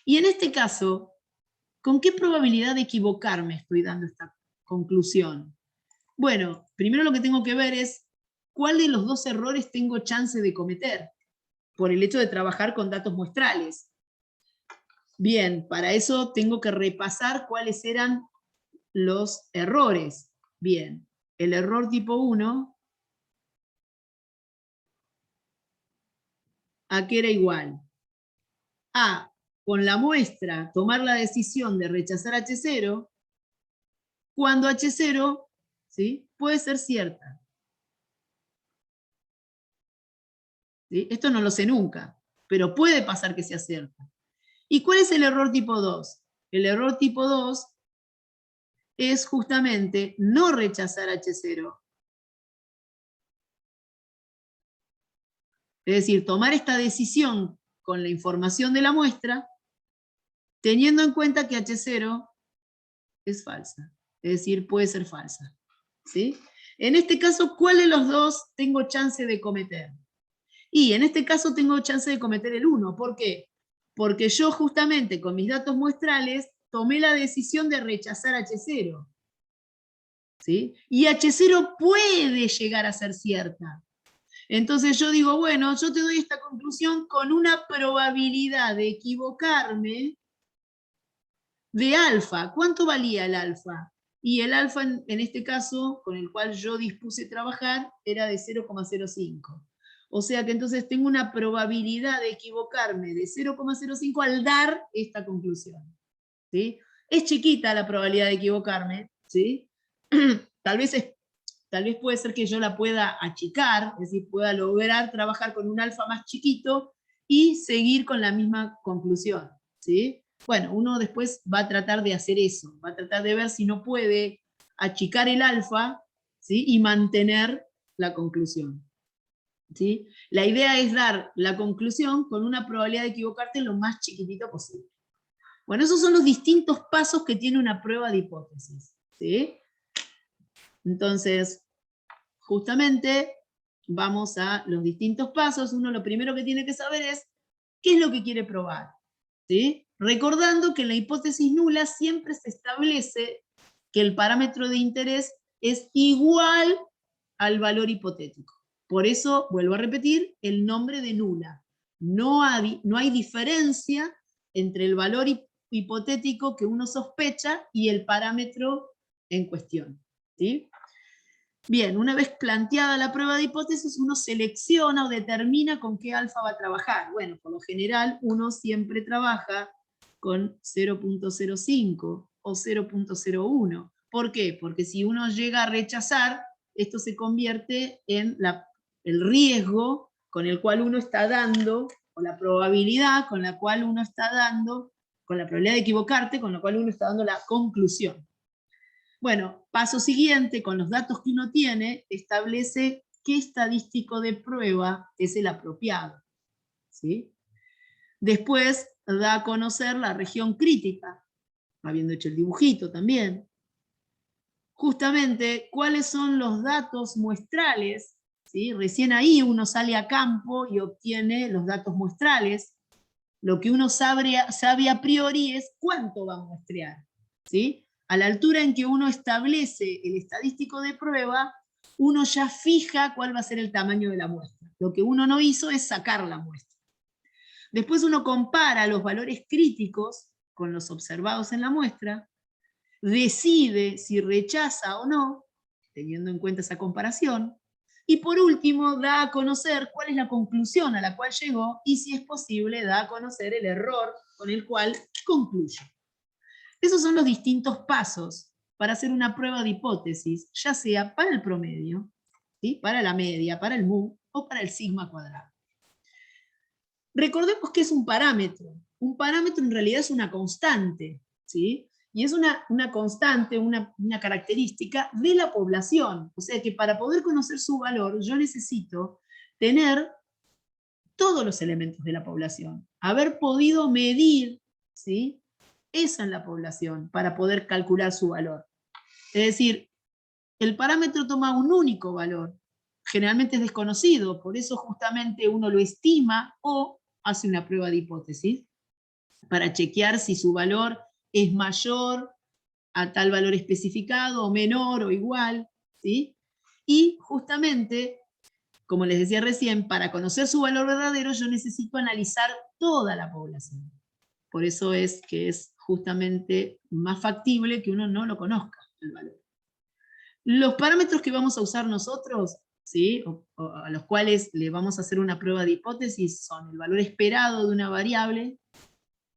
Y en este caso, ¿con qué probabilidad de equivocarme estoy dando esta conclusión? Bueno, primero lo que tengo que ver es cuál de los dos errores tengo chance de cometer, por el hecho de trabajar con datos muestrales. Bien, para eso tengo que repasar cuáles eran los errores. Bien, el error tipo 1, ¿a qué era igual? A, con la muestra, tomar la decisión de rechazar H0, cuando H0, ¿sí?, puede ser cierta. ¿Sí? Esto no lo sé nunca, pero puede pasar que sea cierta. ¿Y cuál es el error tipo 2? El error tipo 2 es justamente no rechazar H0. Es decir, tomar esta decisión con la información de la muestra, teniendo en cuenta que H0 es falsa. Es decir, puede ser falsa. ¿Sí? En este caso, ¿cuál de los dos tengo chance de cometer? Y en este caso tengo chance de cometer el 1. ¿Por qué? Porque yo justamente con mis datos muestrales tomé la decisión de rechazar H0. ¿Sí? Y H0 puede llegar a ser cierta. Entonces yo digo, bueno, yo te doy esta conclusión con una probabilidad de equivocarme de alfa. ¿Cuánto valía el alfa? Y el alfa, en este caso, con el cual yo dispuse trabajar, era de 0,05. O sea que entonces tengo una probabilidad de equivocarme de 0,05 al dar esta conclusión. ¿Sí? Es chiquita la probabilidad de equivocarme, ¿sí? Tal vez puede ser que yo la pueda achicar, es decir, pueda lograr trabajar con un alfa más chiquito y seguir con la misma conclusión, ¿sí? Bueno, uno después va a tratar de hacer eso, va a tratar de ver si no puede achicar el alfa, ¿sí?, y mantener la conclusión, ¿sí? La idea es dar la conclusión con una probabilidad de equivocarte lo más chiquitito posible. Bueno, esos son los distintos pasos que tiene una prueba de hipótesis, ¿sí? Entonces, justamente vamos a los distintos pasos. Uno lo primero que tiene que saber es qué es lo que quiere probar, ¿sí? Recordando que en la hipótesis nula siempre se establece que el parámetro de interés es igual al valor hipotético. Por eso, vuelvo a repetir, el nombre de nula. No hay diferencia entre el valor hipotético que uno sospecha y el parámetro en cuestión, ¿sí? Bien, una vez planteada la prueba de hipótesis, uno selecciona o determina con qué alfa va a trabajar. Bueno, por lo general uno siempre trabaja con 0.05 o 0.01. ¿Por qué? Porque si uno llega a rechazar, esto se convierte en el riesgo con el cual uno está dando, o la probabilidad con la cual uno está dando, con la probabilidad de equivocarte, con la cual uno está dando la conclusión. Bueno, paso siguiente, con los datos que uno tiene, establece qué estadístico de prueba es el apropiado, ¿sí? Después da a conocer la región crítica, habiendo hecho el dibujito también. Justamente, ¿cuáles son los datos muestrales? ¿Sí? Recién ahí uno sale a campo y obtiene los datos muestrales. Lo que uno sabe a priori es cuánto va a muestrear, ¿sí? A la altura en que uno establece el estadístico de prueba, uno ya fija cuál va a ser el tamaño de la muestra. Lo que uno no hizo es sacar la muestra. Después uno compara los valores críticos con los observados en la muestra, decide si rechaza o no, teniendo en cuenta esa comparación, y por último da a conocer cuál es la conclusión a la cual llegó y si es posible da a conocer el error con el cual concluye. Esos son los distintos pasos para hacer una prueba de hipótesis, ya sea para el promedio, ¿sí? Para la media, para el mu o para el sigma cuadrado. Recordemos que es un parámetro. Un parámetro en realidad es una constante, ¿sí? Y es una constante, una característica de la población. O sea que para poder conocer su valor, yo necesito tener todos los elementos de la población. Haber podido medir, ¿sí? Eso en la población para poder calcular su valor. Es decir, el parámetro toma un único valor. Generalmente es desconocido, por eso justamente uno lo estima o hace una prueba de hipótesis para chequear si su valor es mayor a tal valor especificado, o menor, o igual, ¿sí? Y justamente, como les decía recién, para conocer su valor verdadero yo necesito analizar toda la población. Por eso es que es justamente más factible que uno no lo conozca, el valor. Los parámetros que vamos a usar nosotros, ¿sí? o a los cuales le vamos a hacer una prueba de hipótesis, son el valor esperado de una variable,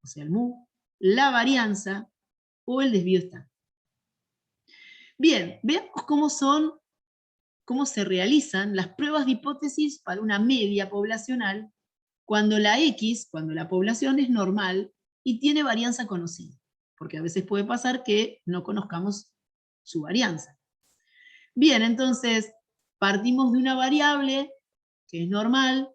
o sea, el mu, la varianza o el desvío estándar. Bien, veamos cómo se realizan las pruebas de hipótesis para una media poblacional cuando la X, cuando la población es normal y tiene varianza conocida, porque a veces puede pasar que no conozcamos su varianza. Bien, entonces partimos de una variable que es normal,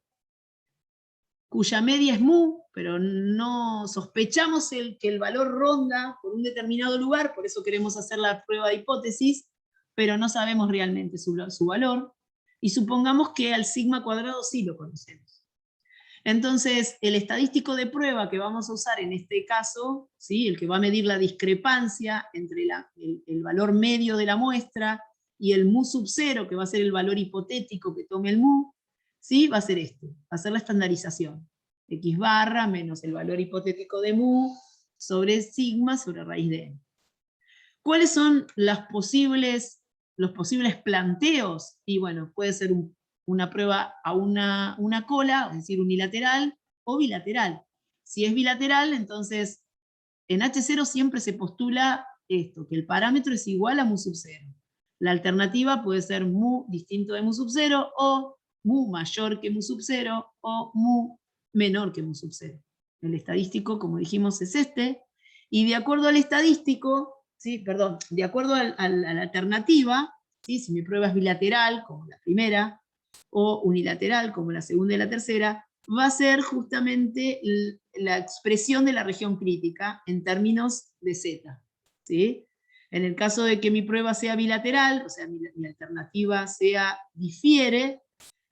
cuya media es mu, pero no sospechamos que el valor ronda por un determinado lugar, por eso queremos hacer la prueba de hipótesis, pero no sabemos realmente su valor, y supongamos que al sigma cuadrado sí lo conocemos. Entonces, el estadístico de prueba que vamos a usar en este caso, ¿sí? El que va a medir la discrepancia entre el valor medio de la muestra y el mu sub 0, que va a ser el valor hipotético que tome el mu, ¿sí? Va a ser este, va a ser la estandarización. X barra menos el valor hipotético de mu sobre sigma sobre raíz de n. ¿Cuáles son los posibles planteos? Y bueno, puede ser una prueba a una cola, es decir, unilateral o bilateral. Si es bilateral, entonces en H0 siempre se postula esto, que el parámetro es igual a mu sub 0. La alternativa puede ser mu distinto de mu sub 0, o mu mayor que mu sub 0, o mu menor que mu sub 0. El estadístico, como dijimos, es este, y de acuerdo al estadístico, ¿sí? Perdón, de acuerdo a la alternativa, ¿sí? Si mi prueba es bilateral, como la primera, o unilateral, como la segunda y la tercera, va a ser justamente la expresión de la región crítica en términos de Z, ¿sí? En el caso de que mi prueba sea bilateral, o sea, mi alternativa difiere,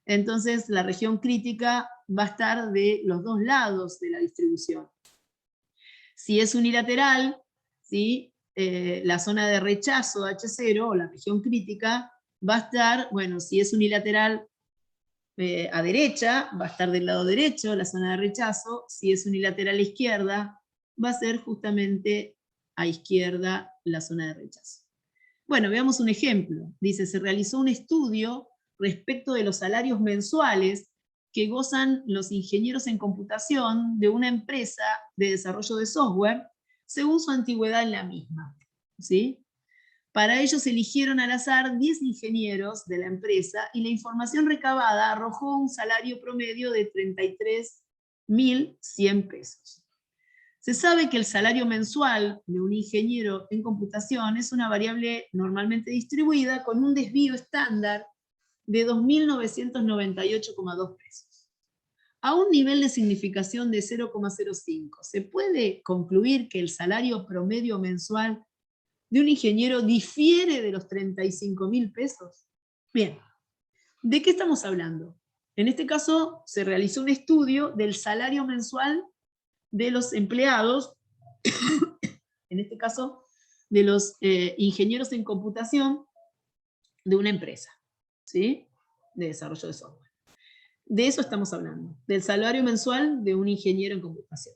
entonces la región crítica va a estar de los dos lados de la distribución. Si es unilateral, ¿sí? La zona de rechazo H0, o la región crítica, va a estar, bueno, si es unilateral a derecha, va a estar del lado derecho, la zona de rechazo. Si es unilateral a izquierda, va a ser justamente a izquierda la zona de rechazo. Bueno, veamos un ejemplo. Dice, se realizó un estudio respecto de los salarios mensuales que gozan los ingenieros en computación de una empresa de desarrollo de software según su antigüedad en la misma. ¿Sí? Para ello se eligieron al azar 10 ingenieros de la empresa y la información recabada arrojó un salario promedio de 33.100 pesos. Se sabe que el salario mensual de un ingeniero en computación es una variable normalmente distribuida con un desvío estándar de 2.998,2 pesos. A un nivel de significación de 0,05, ¿se puede concluir que el salario promedio mensual de un ingeniero difiere de los 35.000 pesos? Bien, ¿de qué estamos hablando? En este caso se realizó un estudio del salario mensual de los empleados, en este caso de los ingenieros en computación de una empresa, ¿sí? De desarrollo de software. De eso estamos hablando, del salario mensual de un ingeniero en computación.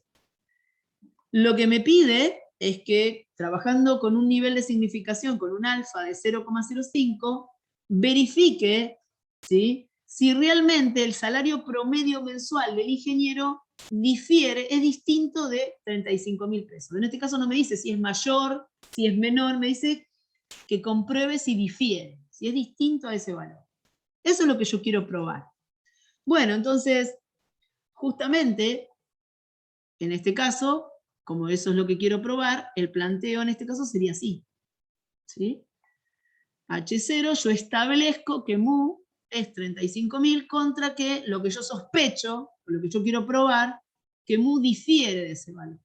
Lo que me pide es que, trabajando con un nivel de significación, con un alfa de 0,05, verifique, ¿sí?, si realmente el salario promedio mensual del ingeniero difiere, es distinto de 35.000 pesos. En este caso no me dice si es mayor, si es menor, me dice que compruebe si difiere, si es distinto a ese valor. Eso es lo que yo quiero probar. Bueno, entonces, justamente, en este caso, como eso es lo que quiero probar, el planteo en este caso sería así, ¿sí? H0, yo establezco que mu es 35.000 contra que lo que yo sospecho, o lo que yo quiero probar, que mu difiere de ese valor.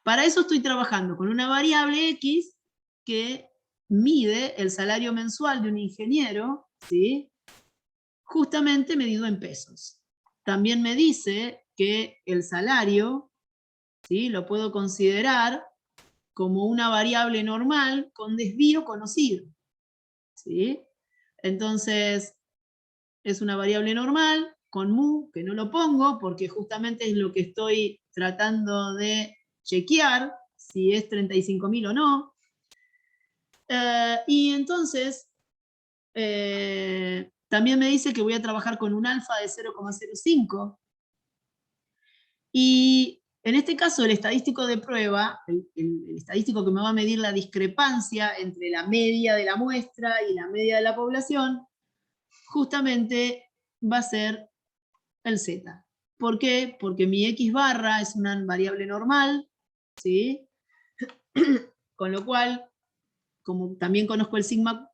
Para eso estoy trabajando con una variable X que mide el salario mensual de un ingeniero, ¿sí?, justamente medido en pesos. También me dice que el salario, ¿sí?, lo puedo considerar como una variable normal con desvío conocido, ¿sí? Entonces, es una variable normal con mu, que no lo pongo porque justamente es lo que estoy tratando de chequear, si es 35.000 o no. Y entonces, también me dice que voy a trabajar con un alfa de 0,05. Y en este caso, el estadístico de prueba, el estadístico que me va a medir la discrepancia entre la media de la muestra y la media de la población, justamente va a ser el Z. ¿Por qué? Porque mi X barra es una variable normal, ¿sí? Con lo cual, como también conozco el sigma,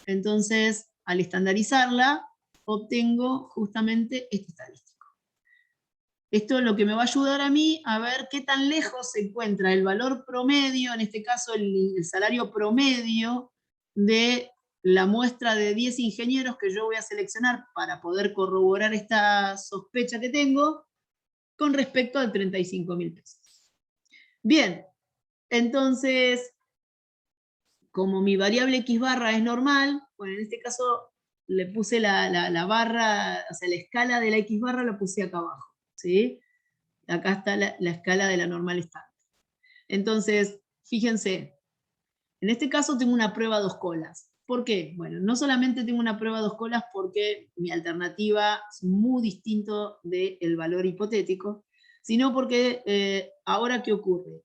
entonces al estandarizarla, obtengo justamente este estadístico. Esto es lo que me va a ayudar a mí a ver qué tan lejos se encuentra el valor promedio, en este caso el salario promedio de la muestra de 10 ingenieros que yo voy a seleccionar para poder corroborar esta sospecha que tengo con respecto a 35.000 pesos. Bien, entonces, como mi variable X barra es normal, bueno, en este caso le puse la barra, o sea, la escala de la X barra la puse acá abajo, ¿sí? Acá está la escala de la normal estándar. Entonces, fíjense, en este caso tengo una prueba a 2 colas. ¿Por qué? Bueno, no solamente tengo una prueba a 2 colas porque mi alternativa es muy distinto del valor hipotético, sino porque ahora, ¿qué ocurre?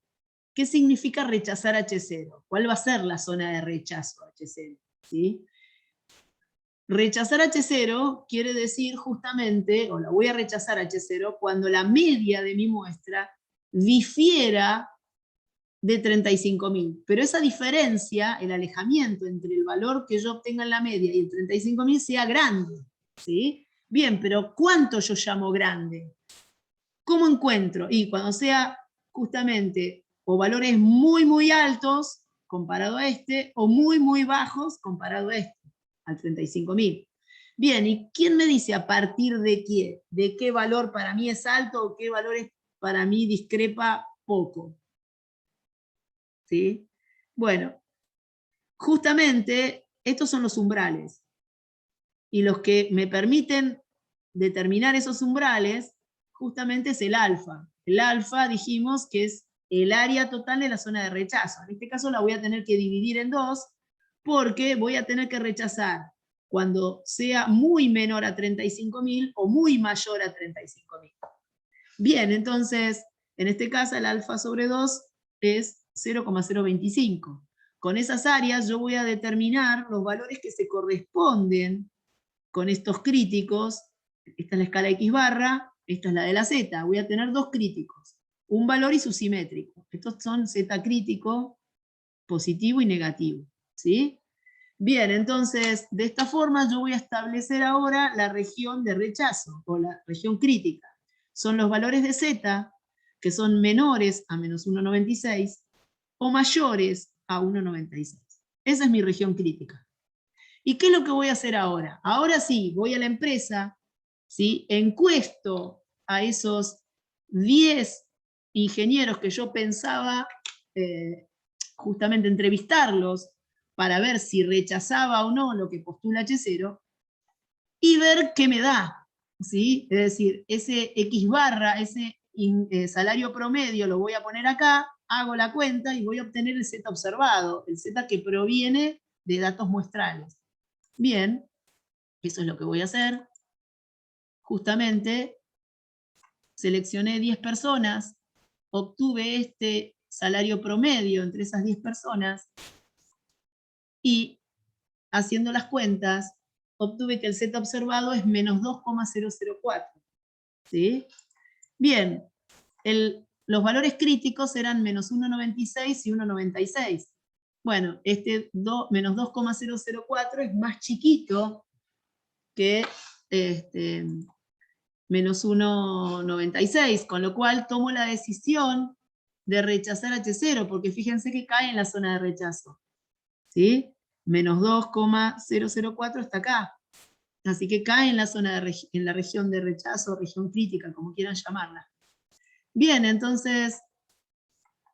¿Qué significa rechazar H0? ¿Cuál va a ser la zona de rechazo H0? ¿Sí? Rechazar H0 quiere decir justamente, o la voy a rechazar H0, cuando la media de mi muestra difiera de 35.000. Pero esa diferencia, el alejamiento entre el valor que yo obtenga en la media y el 35.000 sea grande, ¿sí? Bien, pero ¿cuánto yo llamo grande? ¿Cómo encuentro? Y cuando sea justamente o valores muy, muy altos comparado a este, o muy, muy bajos comparado a este, al 35.000. Bien, ¿y quién me dice a partir de qué? ¿De qué valor para mí es alto o qué valores para mí discrepa poco? ¿Sí? Bueno, justamente estos son los umbrales. Y los que me permiten determinar esos umbrales justamente es el alfa. El alfa dijimos que es el área total de la zona de rechazo. En este caso la voy a tener que dividir en dos, porque voy a tener que rechazar cuando sea muy menor a 35.000 o muy mayor a 35.000. Bien, entonces, en este caso el alfa sobre 2 es 0,025. Con esas áreas yo voy a determinar los valores que se corresponden con estos críticos. Esta es la escala X barra, esta es la de la Z. Voy a tener dos críticos, un valor y su simétrico. Estos son Z crítico, positivo y negativo, ¿sí? Bien, entonces, de esta forma yo voy a establecer ahora la región de rechazo, o la región crítica. Son los valores de Z, que son menores a menos 1,96, o mayores a 1,96. Esa es mi región crítica. ¿Y qué es lo que voy a hacer ahora? Ahora sí, voy a la empresa, ¿sí? Encuesto a esos 10 ingenieros que yo pensaba justamente entrevistarlos para ver si rechazaba o no lo que postula H0 y ver qué me da, ¿sí? Es decir, ese X barra, ese salario promedio lo voy a poner acá, hago la cuenta y voy a obtener el Z observado, el Z que proviene de datos muestrales. Bien, eso es lo que voy a hacer. Justamente seleccioné 10 personas, obtuve este salario promedio entre esas 10 personas y haciendo las cuentas obtuve que el Z observado es menos 2,004. ¿Sí? Bien, los valores críticos eran menos 1,96 y 1,96. Bueno, este menos 2,004 es más chiquito que menos 1,96, con lo cual tomo la decisión de rechazar H0, porque fíjense que cae en la zona de rechazo. ¿Sí? Menos 2,004 está acá. Así que cae en la zona en la región de rechazo, región crítica, como quieran llamarla. Bien, entonces,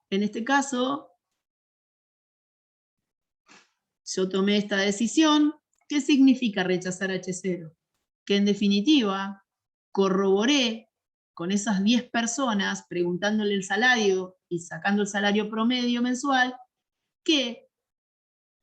en este caso, yo tomé esta decisión. ¿Qué significa rechazar H0? Que en definitiva, corroboré con esas 10 personas, preguntándole el salario y sacando el salario promedio mensual, que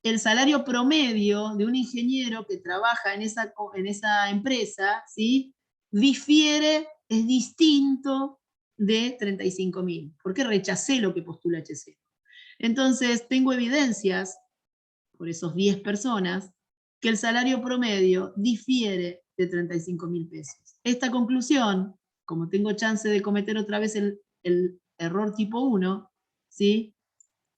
el salario promedio de un ingeniero que trabaja en esa empresa, ¿sí? Difiere, es distinto de 35.000, porque rechacé lo que postula H0. Entonces, tengo evidencias, por esos 10 personas, que el salario promedio difiere de 35.000 pesos. Esta conclusión, como tengo chance de cometer otra vez el error tipo 1, ¿sí?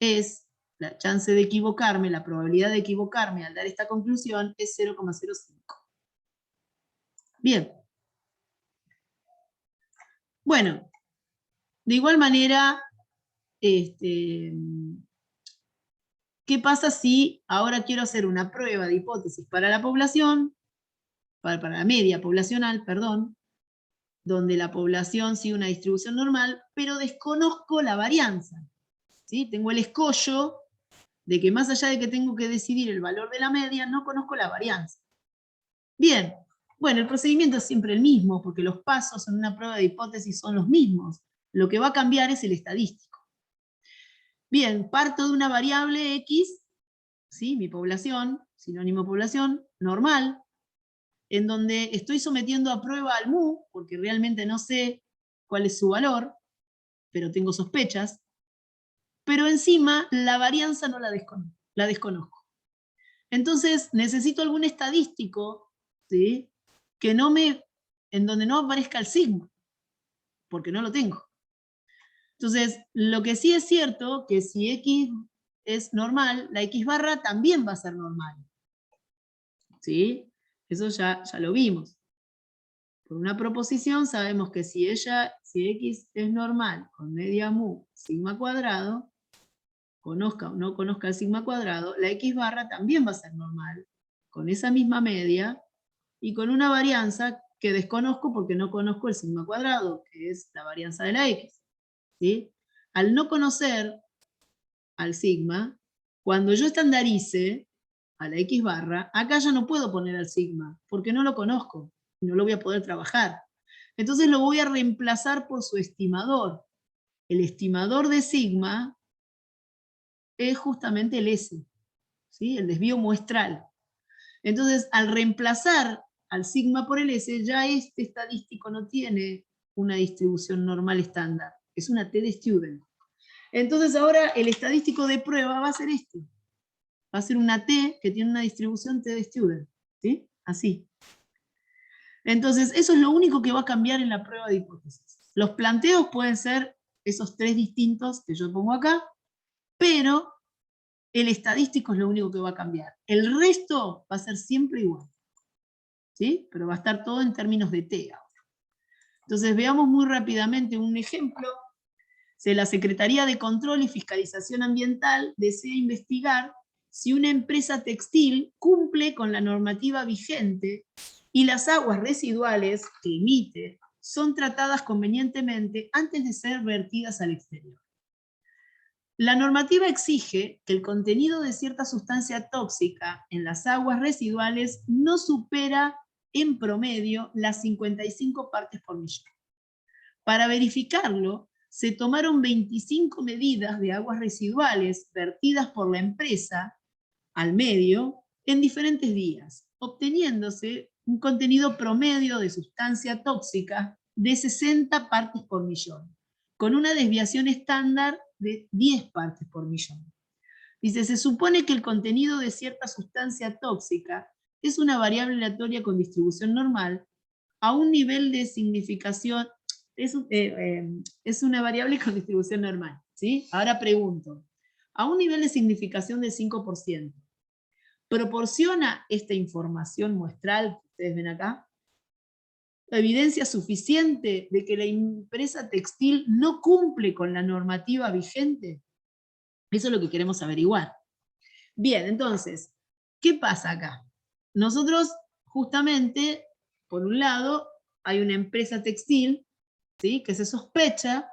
Es la chance de equivocarme, la probabilidad de equivocarme al dar esta conclusión es 0,05. Bien. Bueno, de igual manera, ¿qué pasa si ahora quiero hacer una prueba de hipótesis para la población, para la media poblacional, perdón, donde la población sigue una distribución normal, pero desconozco la varianza? ¿Sí? Tengo el escollo de que más allá de que tengo que decidir el valor de la media, no conozco la varianza. Bien, bueno, el procedimiento es siempre el mismo, porque los pasos en una prueba de hipótesis son los mismos. Lo que va a cambiar es el estadístico. Bien, parto de una variable X, ¿sí? Mi población, sinónimo población, normal, en donde estoy sometiendo a prueba al mu, porque realmente no sé cuál es su valor, pero tengo sospechas, pero encima la varianza no la desconozco. Entonces necesito algún estadístico, ¿sí? En donde no aparezca el sigma, porque no lo tengo. Entonces, lo que sí es cierto, que si X es normal, la X barra también va a ser normal. ¿Sí? Eso ya lo vimos. Por una proposición sabemos que si X es normal con media mu sigma cuadrado, conozca o no conozca el sigma cuadrado, la X barra también va a ser normal, con esa misma media, y con una varianza que desconozco porque no conozco el sigma cuadrado, que es la varianza de la X. ¿Sí? Al no conocer al sigma, cuando yo estandarice a la X barra, acá ya no puedo poner al sigma, porque no lo conozco, no lo voy a poder trabajar. Entonces lo voy a reemplazar por su estimador. el estimador de sigma es justamente el S, ¿sí? El desvío muestral. Entonces, al reemplazar al sigma por el S, ya este estadístico no tiene una distribución normal estándar, es una T de student. Entonces ahora el estadístico de prueba va a ser este. Va a ser una T que tiene una distribución T de student, ¿sí? Así. Entonces, eso es lo único que va a cambiar en la prueba de hipótesis. Los planteos pueden ser esos tres distintos que yo pongo acá, pero el estadístico es lo único que va a cambiar. El resto va a ser siempre igual, ¿sí? Pero va a estar todo en términos de T ahora. Entonces, veamos muy rápidamente un ejemplo. Si la Secretaría de Control y Fiscalización Ambiental desea investigar si una empresa textil cumple con la normativa vigente y las aguas residuales que emite son tratadas convenientemente antes de ser vertidas al exterior. La normativa exige que el contenido de cierta sustancia tóxica en las aguas residuales no supera en promedio las 55 partes por millón. Para verificarlo, se tomaron 25 medidas de aguas residuales vertidas por la empresa al medio en diferentes días, obteniéndose un contenido promedio de sustancia tóxica de 60 partes por millón, con una desviación estándar de 10 partes por millón. Dice, se supone que el contenido de cierta sustancia tóxica es una variable aleatoria con distribución normal a un nivel de significación, es una variable con distribución normal, ¿sí? Ahora pregunto, a un nivel de significación del 5%, ¿proporciona esta información muestral que ustedes ven acá evidencia suficiente de que la empresa textil no cumple con la normativa vigente? Eso es lo que queremos averiguar. Bien, entonces, ¿qué pasa acá? Nosotros, justamente, por un lado, hay una empresa textil, ¿sí?, que se sospecha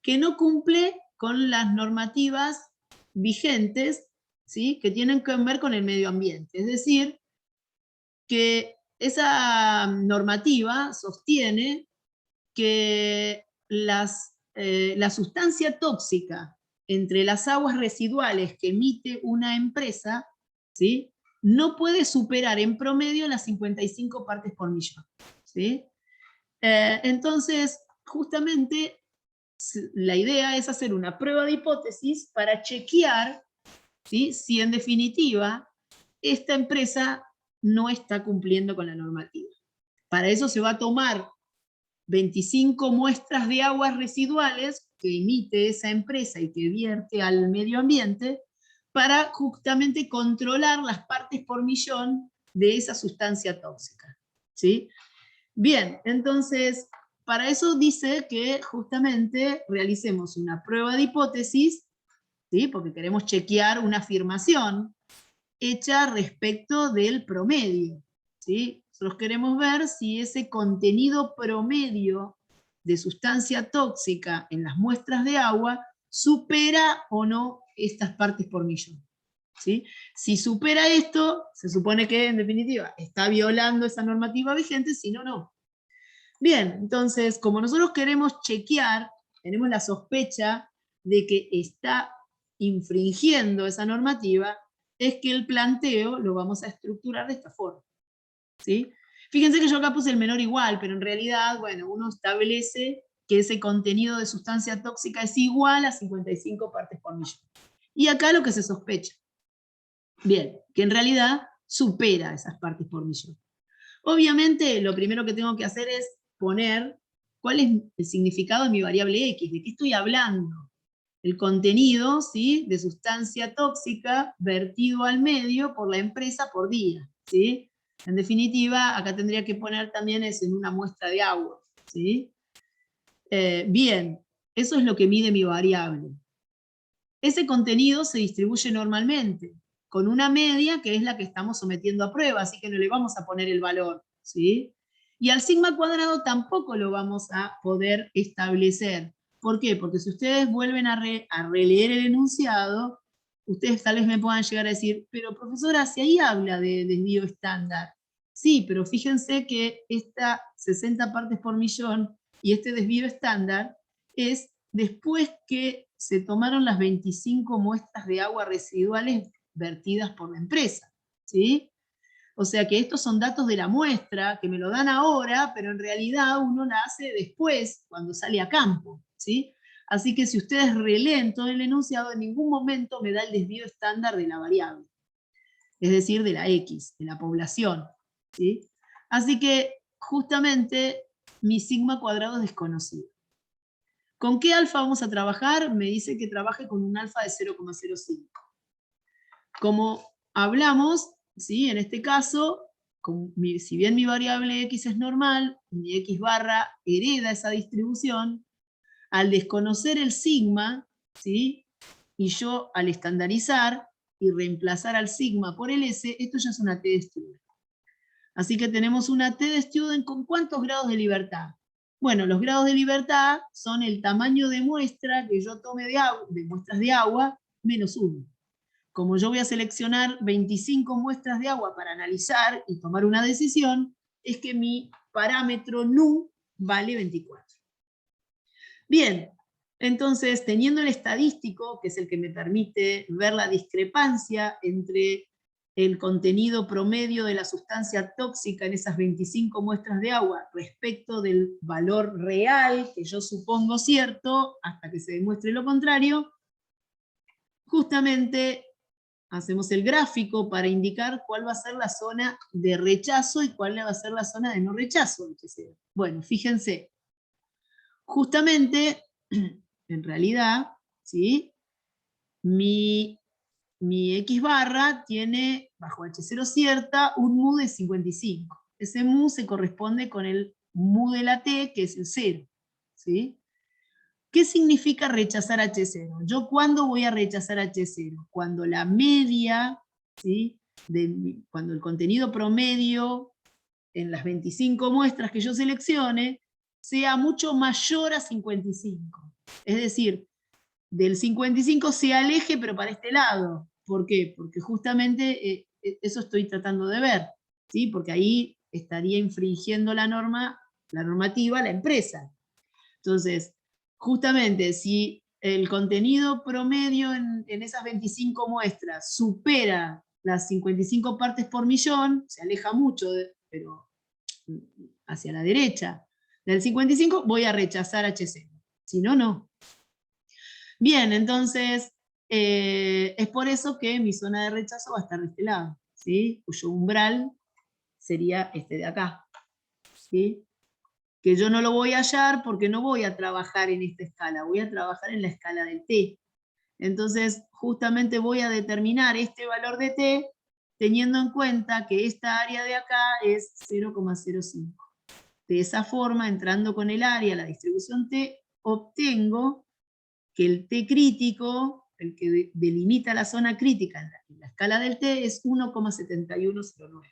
que no cumple con las normativas vigentes, ¿sí?, que tienen que ver con el medio ambiente. Es decir, que esa normativa sostiene que la sustancia tóxica entre las aguas residuales que emite una empresa, ¿sí?, no puede superar en promedio las 55 partes por millón, ¿sí? Entonces, justamente, la idea es hacer una prueba de hipótesis para chequear, ¿sí?, si en definitiva esta empresa no está cumpliendo con la normativa. Para eso se va a tomar 25 muestras de aguas residuales que emite esa empresa y que vierte al medio ambiente para justamente controlar las partes por millón de esa sustancia tóxica, ¿sí? Bien, entonces, para eso dice que justamente realicemos una prueba de hipótesis, ¿sí?, porque queremos chequear una afirmación hecha respecto del promedio, ¿sí? Nosotros queremos ver si ese contenido promedio de sustancia tóxica en las muestras de agua supera o no estas partes por millón, ¿sí? Si supera esto, se supone que en definitiva está violando esa normativa vigente, si no, no. Bien, entonces, como nosotros queremos chequear, tenemos la sospecha de que está infringiendo esa normativa, es que el planteo lo vamos a estructurar de esta forma, ¿sí? Fíjense que yo acá puse el menor igual, pero en realidad, bueno, uno establece que ese contenido de sustancia tóxica es igual a 55 partes por millón. Y acá lo que se sospecha, bien, que en realidad supera esas partes por millón. Obviamente, lo primero que tengo que hacer es poner cuál es el significado de mi variable X, de qué estoy hablando. El contenido, ¿sí?, de sustancia tóxica vertido al medio por la empresa por día, ¿sí? En definitiva, acá tendría que poner también eso en una muestra de agua, ¿sí? Bien, eso es lo que mide mi variable. Ese contenido se distribuye normalmente, con una media que es la que estamos sometiendo a prueba, así que no le vamos a poner el valor, ¿sí? Y al sigma cuadrado tampoco lo vamos a poder establecer. ¿Por qué? Porque si ustedes vuelven a releer el enunciado, ustedes tal vez me puedan llegar a decir, pero profesora, si ahí habla de desvío estándar. Sí, pero fíjense que esta 60 partes por millón y este desvío estándar es después que se tomaron las 25 muestras de agua residuales vertidas por la empresa, ¿sí? O sea que estos son datos de la muestra, que me lo dan ahora, pero en realidad uno la hace después, cuando sale a campo, ¿sí? Así que si ustedes releen todo el enunciado, en ningún momento me da el desvío estándar de la variable, es decir, de la X, de la población, ¿sí? Así que justamente mi sigma cuadrado es desconocido. ¿Con qué alfa vamos a trabajar? Me dice que trabaje con un alfa de 0,05. Como hablamos, ¿sí? En este caso, si bien mi variable x es normal, mi x barra hereda esa distribución, al desconocer el sigma, ¿sí? Y yo al estandarizar y reemplazar al sigma por el s, esto ya es una t de student. Así que tenemos una t de student con ¿cuántos grados de libertad? Bueno, los grados de libertad son el tamaño de muestra que yo tome de muestras de agua menos 1. Como yo voy a seleccionar 25 muestras de agua para analizar y tomar una decisión, es que mi parámetro nu vale 24. Bien, entonces teniendo el estadístico, que es el que me permite ver la discrepancia entre el contenido promedio de la sustancia tóxica en esas 25 muestras de agua respecto del valor real, que yo supongo cierto, hasta que se demuestre lo contrario, justamente hacemos el gráfico para indicar cuál va a ser la zona de rechazo y cuál va a ser la zona de no rechazo. Bueno, fíjense, justamente, en realidad, ¿sí? mi X barra tiene, bajo H0 cierta, un mu de 55. Ese mu se corresponde con el mu de la T, que es el 0. ¿Sí? ¿Qué significa rechazar H0? ¿Yo cuándo voy a rechazar H0? Cuando la media, ¿sí? Cuando el contenido promedio en las 25 muestras que yo seleccione sea mucho mayor a 55. Es decir, del 55 se aleje, pero para este lado. ¿Por qué? Porque justamente eso estoy tratando de ver, ¿sí? Porque ahí estaría infringiendo la normativa, la empresa. Entonces, justamente, si el contenido promedio en esas 25 muestras supera las 55 partes por millón, se aleja mucho, pero hacia la derecha del 55, voy a rechazar H0. Si no, no. Bien, entonces, es por eso que mi zona de rechazo va a estar de este lado, ¿sí? Cuyo umbral sería este de acá, ¿sí? Que yo no lo voy a hallar porque no voy a trabajar en esta escala, voy a trabajar en la escala del t. Entonces, justamente voy a determinar este valor de t teniendo en cuenta que esta área de acá es 0,05. De esa forma, entrando con el área, la distribución t, obtengo que el t crítico, el que delimita la zona crítica en la escala del t, es 1,7109.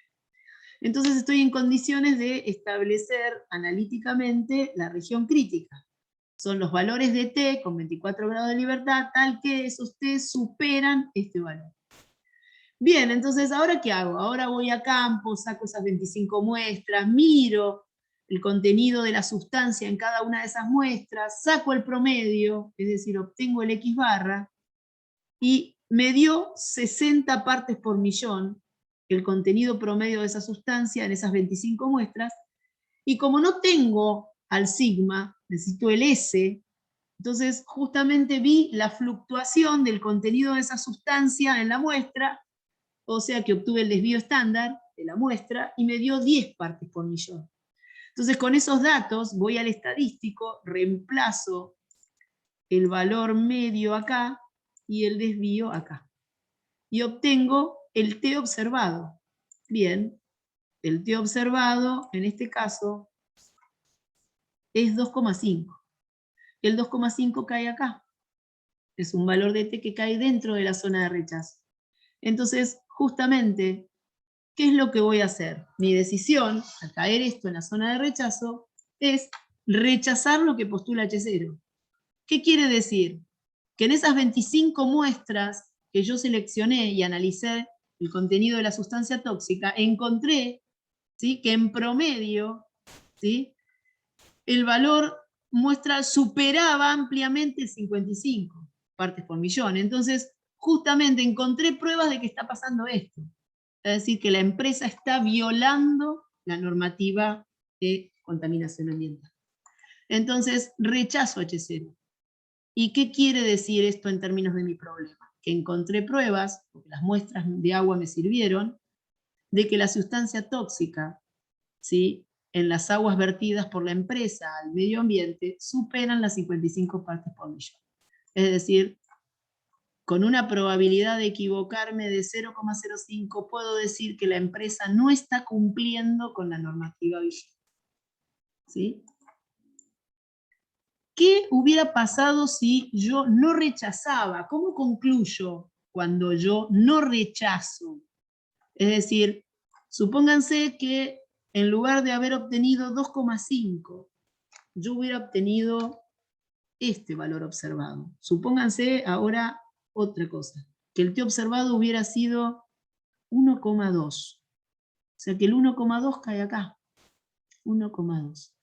Entonces estoy en condiciones de establecer analíticamente la región crítica. Son los valores de t con 24 grados de libertad, tal que esos t superan este valor. Bien, entonces, ¿ahora qué hago? Ahora voy a campo, saco esas 25 muestras, miro el contenido de la sustancia en cada una de esas muestras, saco el promedio, es decir, obtengo el X barra, y me dio 60 partes por millón el contenido promedio de esa sustancia en esas 25 muestras, y como no tengo al sigma, necesito el S, entonces justamente vi la fluctuación del contenido de esa sustancia en la muestra, o sea que obtuve el desvío estándar de la muestra y me dio 10 partes por millón. Entonces con esos datos voy al estadístico, reemplazo el valor medio acá y el desvío acá. Y obtengo el T observado. Bien, el T observado en este caso es 2,5. El 2,5 cae acá. Es un valor de T que cae dentro de la zona de rechazo. Entonces, justamente, ¿qué es lo que voy a hacer? Mi decisión, al caer esto en la zona de rechazo, es rechazar lo que postula H0. ¿Qué quiere decir? Que en esas 25 muestras que yo seleccioné y analicé el contenido de la sustancia tóxica, encontré, ¿sí?, que en promedio, ¿sí?, el valor superaba ampliamente el 55 partes por millón. Entonces, justamente encontré pruebas de que está pasando esto. Es decir, que la empresa está violando la normativa de contaminación ambiental. Entonces, rechazo H0. ¿Y qué quiere decir esto en términos de mi problema? Que encontré pruebas, porque las muestras de agua me sirvieron, de que la sustancia tóxica, ¿sí?, en las aguas vertidas por la empresa al medio ambiente superan las 55 partes por millón. Es decir, con una probabilidad de equivocarme de 0,05 puedo decir que la empresa no está cumpliendo con la normativa vigente. ¿Sí? ¿Qué hubiera pasado si yo no rechazaba? ¿Cómo concluyo cuando yo no rechazo? Es decir, supónganse que en lugar de haber obtenido 2,5, yo hubiera obtenido este valor observado. Supónganse ahora otra cosa, que el T observado hubiera sido 1,2. O sea que el 1,2 cae acá. 1,2.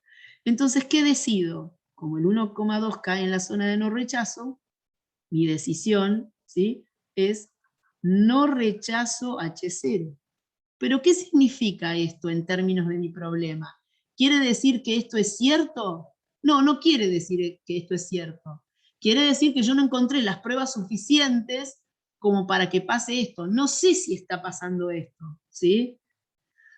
Entonces, ¿qué decido? Como el 1,2 cae en la zona de no rechazo, mi decisión, ¿sí?, es no rechazo H0. ¿Pero qué significa esto en términos de mi problema? ¿Quiere decir que esto es cierto? No, no quiere decir que esto es cierto. Quiere decir que yo no encontré las pruebas suficientes como para que pase esto. No sé si está pasando esto, ¿sí?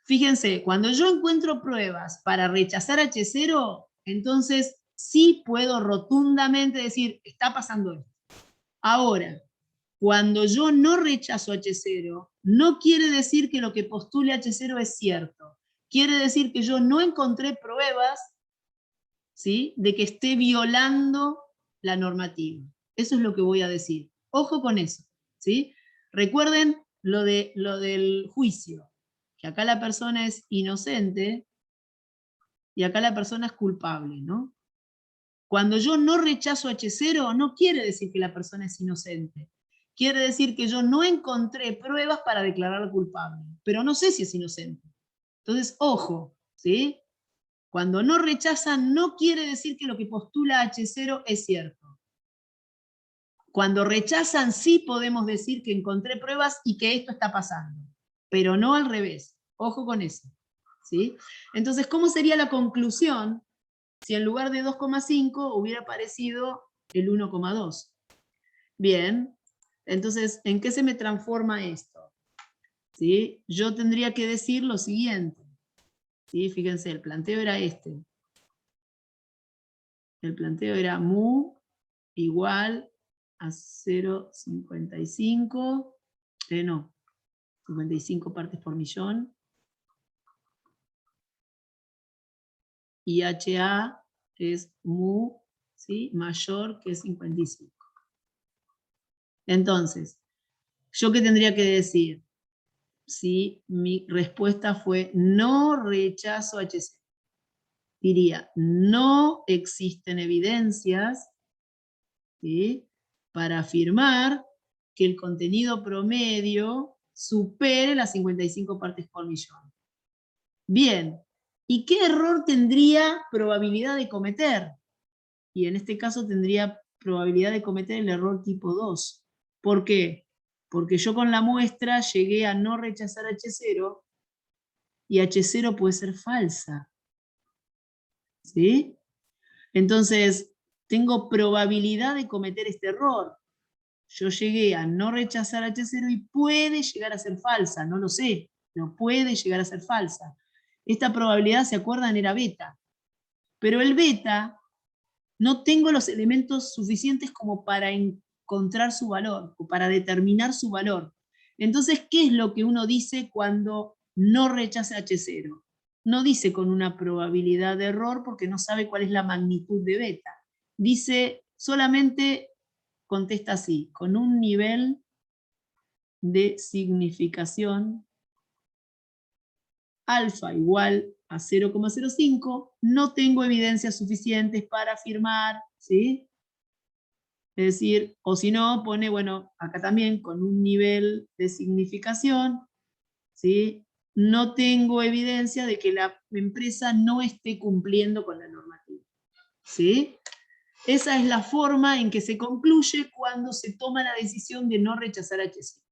Fíjense, cuando yo encuentro pruebas para rechazar H0, entonces sí puedo rotundamente decir, está pasando esto. Ahora, cuando yo no rechazo H0, no quiere decir que lo que postule H0 es cierto. Quiere decir que yo no encontré pruebas, ¿sí?, de que esté violando la normativa. Eso es lo que voy a decir. Ojo con eso, ¿sí? Recuerden lo del juicio, que acá la persona es inocente y acá la persona es culpable, ¿no? Cuando yo no rechazo H0, no quiere decir que la persona es inocente. Quiere decir que yo no encontré pruebas para declararlo culpable, pero no sé si es inocente. Entonces, ojo, ¿sí? Cuando no rechazan, no quiere decir que lo que postula H0 es cierto. Cuando rechazan, sí podemos decir que encontré pruebas y que esto está pasando, pero no al revés. Ojo con eso, ¿sí? Entonces, ¿cómo sería la conclusión si en lugar de 2,5 hubiera aparecido el 1,2? Bien, entonces, ¿en qué se me transforma esto? ¿Sí? Yo tendría que decir lo siguiente. ¿Sí? Fíjense, el planteo era este. El planteo era mu igual a 0,55, 55 partes por millón, y HA es mu, ¿sí?, mayor que 55. Entonces, ¿yo qué tendría que decir? Si mi respuesta fue no rechazo H0. Diría, no existen evidencias, ¿sí?, para afirmar que el contenido promedio supere las 55 partes por millón. Bien, ¿y qué error tendría probabilidad de cometer? Y en este caso tendría probabilidad de cometer el error tipo 2. ¿Por qué? Porque yo con la muestra llegué a no rechazar H0 y H0 puede ser falsa. ¿Sí? Entonces, tengo probabilidad de cometer este error. Yo llegué a no rechazar H0 y puede llegar a ser falsa, no lo sé, pero puede llegar a ser falsa. Esta probabilidad, ¿se acuerdan?, era beta. Pero el beta, no tengo los elementos suficientes como para encontrar su valor, o para determinar su valor. Entonces, ¿qué es lo que uno dice cuando no rechaza H0? No dice con una probabilidad de error porque no sabe cuál es la magnitud de beta. Dice solamente, contesta así, con un nivel de significación alfa igual a 0,05, no tengo evidencias suficientes para afirmar, ¿sí? Es decir, o si no, pone, bueno, acá también con un nivel de significación, ¿sí?, no tengo evidencia de que la empresa no esté cumpliendo con la normativa. ¿sí? Esa es la forma en que se concluye cuando se toma la decisión de no rechazar H5.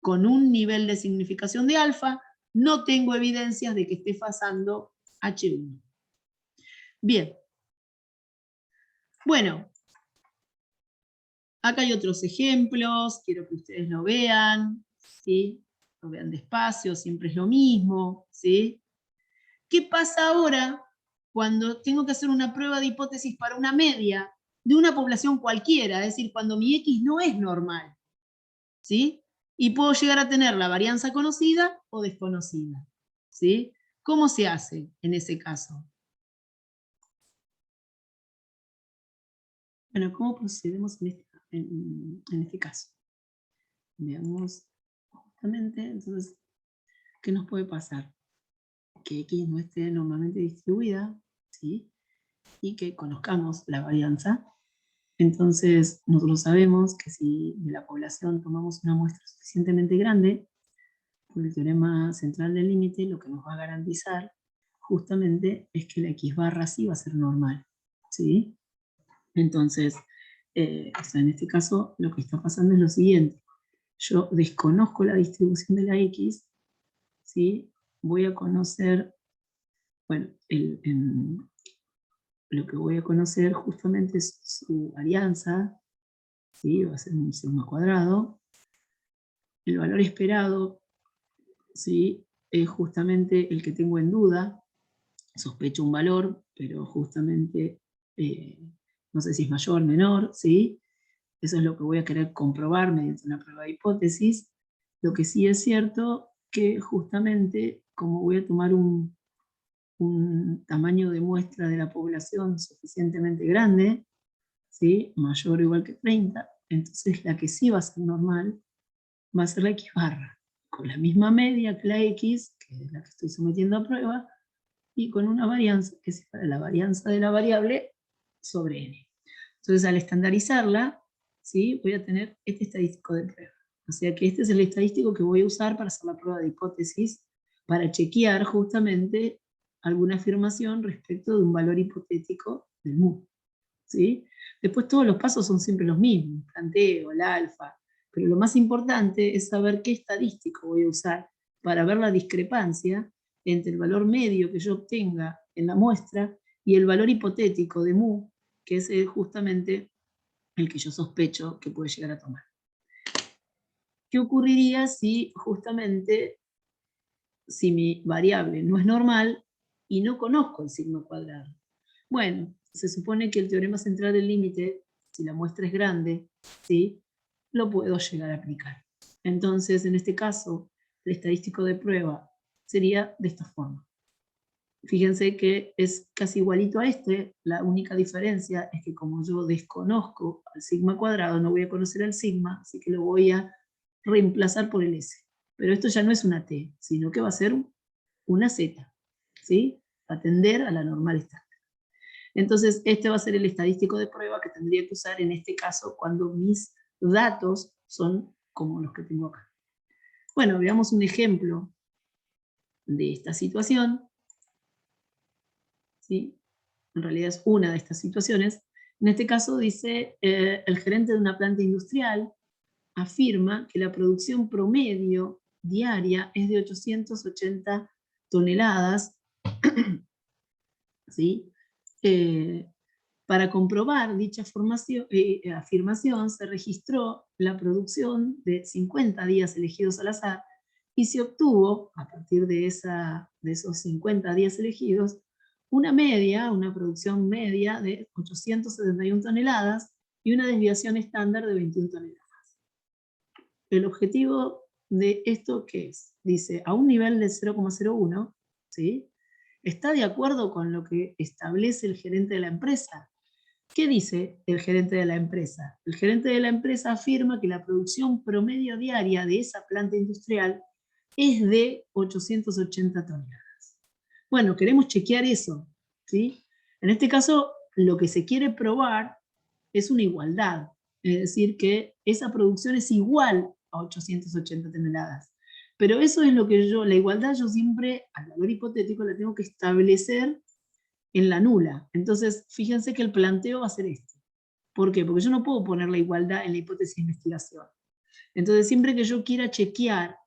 Con un nivel de significación de alfa, no tengo evidencias de que esté pasando H1. Bien. Bueno, acá hay otros ejemplos, quiero que ustedes lo vean, ¿sí? Lo vean despacio, siempre es lo mismo, ¿sí? ¿Qué pasa ahora cuando tengo que hacer una prueba de hipótesis para una media de una población cualquiera? Es decir, cuando mi X no es normal, ¿sí? Y puedo llegar a tener la varianza conocida o desconocida, ¿sí? ¿Cómo se hace en ese caso? Bueno, ¿cómo procedemos en este caso? Veamos justamente, entonces, ¿qué nos puede pasar? Que X no esté normalmente distribuida, ¿sí? Y que conozcamos la varianza. Entonces, nosotros sabemos que si de la población tomamos una muestra suficientemente grande, por el teorema central del límite, lo que nos va a garantizar justamente es que la X barra sí va a ser normal, ¿sí? Entonces, o sea, en este caso, lo que está pasando es lo siguiente. Yo desconozco la distribución de la X, ¿sí? Voy a conocer, bueno, lo que voy a conocer justamente es su varianza, ¿sí? Va a ser un sigma cuadrado. El valor esperado, ¿sí? Es justamente el que tengo en duda. Sospecho un valor, pero justamente no sé si es mayor o menor, ¿sí? Eso es lo que voy a querer comprobar mediante una prueba de hipótesis. Lo que sí es cierto que justamente como voy a tomar un tamaño de muestra de la población suficientemente grande, ¿sí? Mayor o igual que 30, entonces la que sí va a ser normal va a ser la X barra, con la misma media que la X, que es la que estoy sometiendo a prueba, y con una varianza que es la varianza de la variable sobre n. Entonces al estandarizarla, ¿sí? Voy a tener este estadístico de prueba. O sea que este es el estadístico que voy a usar para hacer la prueba de hipótesis, para chequear justamente alguna afirmación respecto de un valor hipotético del mu, ¿sí? Después todos los pasos son siempre los mismos, planteo, el alfa, pero lo más importante es saber qué estadístico voy a usar para ver la discrepancia entre el valor medio que yo obtenga en la muestra y el valor hipotético de mu, que es justamente el que yo sospecho que puede llegar a tomar. ¿Qué ocurriría si justamente, si mi variable no es normal y no conozco el sigma cuadrado? Bueno, se supone que el teorema central del límite, si la muestra es grande, ¿sí? Lo puedo llegar a aplicar. Entonces, en este caso, el estadístico de prueba sería de esta forma. Fíjense que es casi igualito a este, la única diferencia es que como yo desconozco al sigma cuadrado, no voy a conocer el sigma, así que lo voy a reemplazar por el S. Pero esto ya no es una T, sino que va a ser una Z, ¿sí? Atender a la normal estándar. Entonces, este va a ser el estadístico de prueba que tendría que usar en este caso cuando mis datos son como los que tengo acá. Bueno, veamos un ejemplo de esta situación, ¿sí? En realidad es una de estas situaciones. En este caso dice, el gerente de una planta industrial afirma que la producción promedio diaria es de 880 toneladas, ¿sí? Para comprobar dicha afirmación se registró la producción de 50 días elegidos al azar y se obtuvo, a partir de esos 50 días elegidos, una producción media de 871 toneladas y una desviación estándar de 21 toneladas. El objetivo de esto, ¿qué es? Dice, a un nivel de 0,01, ¿sí? ¿Está de acuerdo con lo que establece el gerente de la empresa? ¿Qué dice el gerente de la empresa? El gerente de la empresa afirma que la producción promedio diaria de esa planta industrial es de 880 toneladas. Bueno, queremos chequear eso, ¿sí? En este caso, lo que se quiere probar es una igualdad, es decir, que esa producción es igual a 880 toneladas. Pero eso es lo que la igualdad yo siempre, al valor hipotético, la tengo que establecer en la nula. Entonces, fíjense que el planteo va a ser este. ¿Por qué? Porque yo no puedo poner la igualdad en la hipótesis de investigación. Entonces, siempre que yo quiera chequear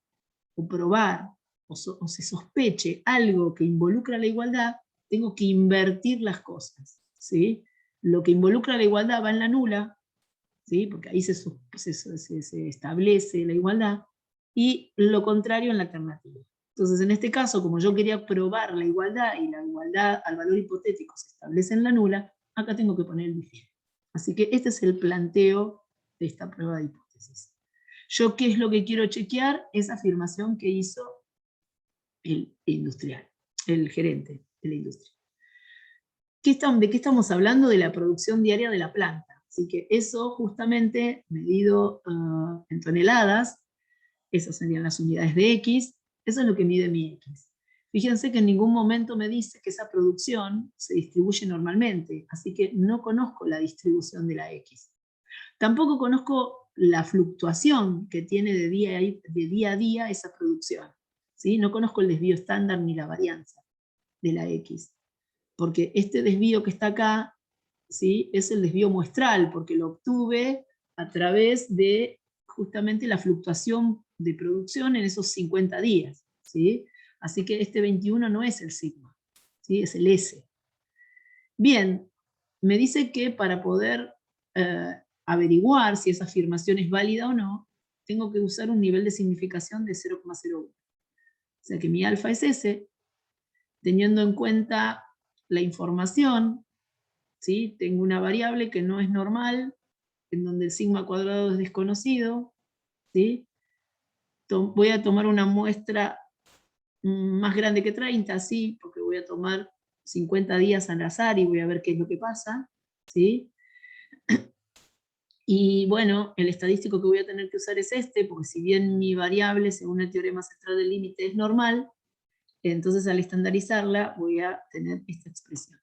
o probar o se sospeche algo que involucra la igualdad, tengo que invertir las cosas, ¿sí? Lo que involucra la igualdad va en la nula, ¿sí? Porque ahí se establece la igualdad, y lo contrario en la alternativa. Entonces, en este caso, como yo quería probar la igualdad, y la igualdad al valor hipotético se establece en la nula, acá tengo que poner el difiere. Así que este es el planteo de esta prueba de hipótesis. ¿Yo qué es lo que quiero chequear? Esa afirmación que hizo el industrial, el gerente de la industria. ¿De qué estamos hablando? De la producción diaria de la planta. Así que eso justamente medido en toneladas, esas serían las unidades de X, eso es lo que mide mi X. Fíjense que en ningún momento me dice que esa producción se distribuye normalmente, así que no conozco la distribución de la X. Tampoco conozco la fluctuación que tiene de día a día esa producción, ¿sí? No conozco el desvío estándar ni la varianza de la X, porque este desvío que está acá, ¿sí? Es el desvío muestral, porque lo obtuve a través de justamente la fluctuación de producción en esos 50 días, ¿sí? Así que este 21 no es el sigma, ¿sí? Es el S. Bien, me dice que para poder averiguar si esa afirmación es válida o no, tengo que usar un nivel de significación de 0,01. O sea que mi alfa es ese, teniendo en cuenta la información, ¿sí? Tengo una variable que no es normal, en donde el sigma cuadrado es desconocido, ¿sí? Voy a tomar una muestra más grande que 30, sí, porque voy a tomar 50 días al azar y voy a ver qué es lo que pasa, ¿sí? Y bueno, el estadístico que voy a tener que usar es este, porque si bien mi variable, según el teorema central del límite, es normal, entonces al estandarizarla voy a tener esta expresión.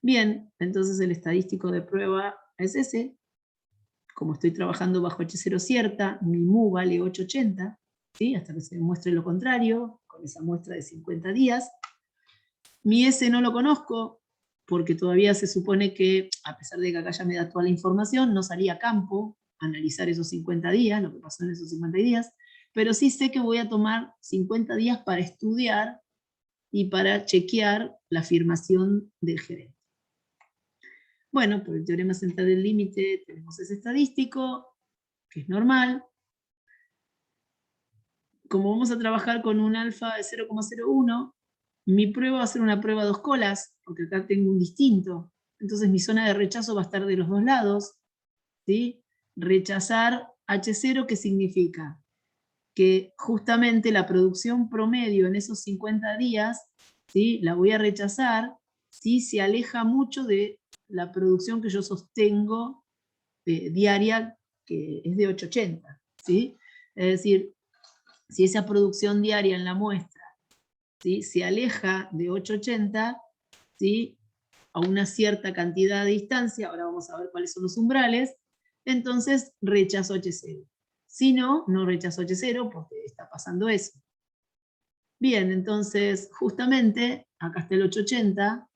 Bien, entonces el estadístico de prueba es ese. Como estoy trabajando bajo H0 cierta, mi mu vale 880, ¿sí? Hasta que se demuestre lo contrario, con esa muestra de 50 días. Mi S no lo conozco, porque todavía se supone que, a pesar de que acá ya me da toda la información, no salía a campo a analizar esos 50 días, lo que pasó en esos 50 días, pero sí sé que voy a tomar 50 días para estudiar y para chequear la afirmación del gerente. Bueno, por el teorema central del límite tenemos ese estadístico, que es normal. Como vamos a trabajar con un alfa de 0,01, mi prueba va a ser una prueba a dos colas, porque acá tengo un distinto. Entonces mi zona de rechazo va a estar de los dos lados, ¿sí? Rechazar H0, ¿qué significa? Que justamente la producción promedio en esos 50 días, ¿sí? La voy a rechazar si se aleja mucho de la producción que yo sostengo diaria, que es de 880, ¿sí? Es decir, si esa producción diaria en la muestra, ¿sí? Se aleja de 880, ¿sí? A una cierta cantidad de distancia, ahora vamos a ver cuáles son los umbrales, entonces rechazo H0. Si no, no rechazo H0 porque está pasando eso. Bien, entonces justamente acá está el 880,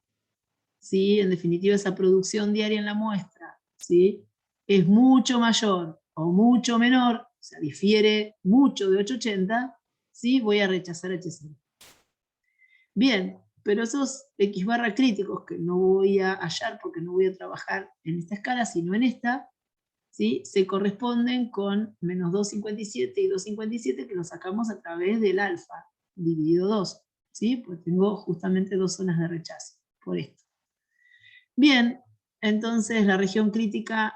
¿sí? En definitiva esa producción diaria en la muestra, ¿sí? Es mucho mayor o mucho menor, o sea, difiere mucho de 880, ¿sí? Voy a rechazar H0. Bien, pero esos X barra críticos que no voy a hallar porque no voy a trabajar en esta escala, sino en esta, ¿sí? Se corresponden con menos 2,57 y 2,57 que lo sacamos a través del alfa, dividido 2, ¿sí? Pues tengo justamente dos zonas de rechazo, por esto. Bien, entonces la región crítica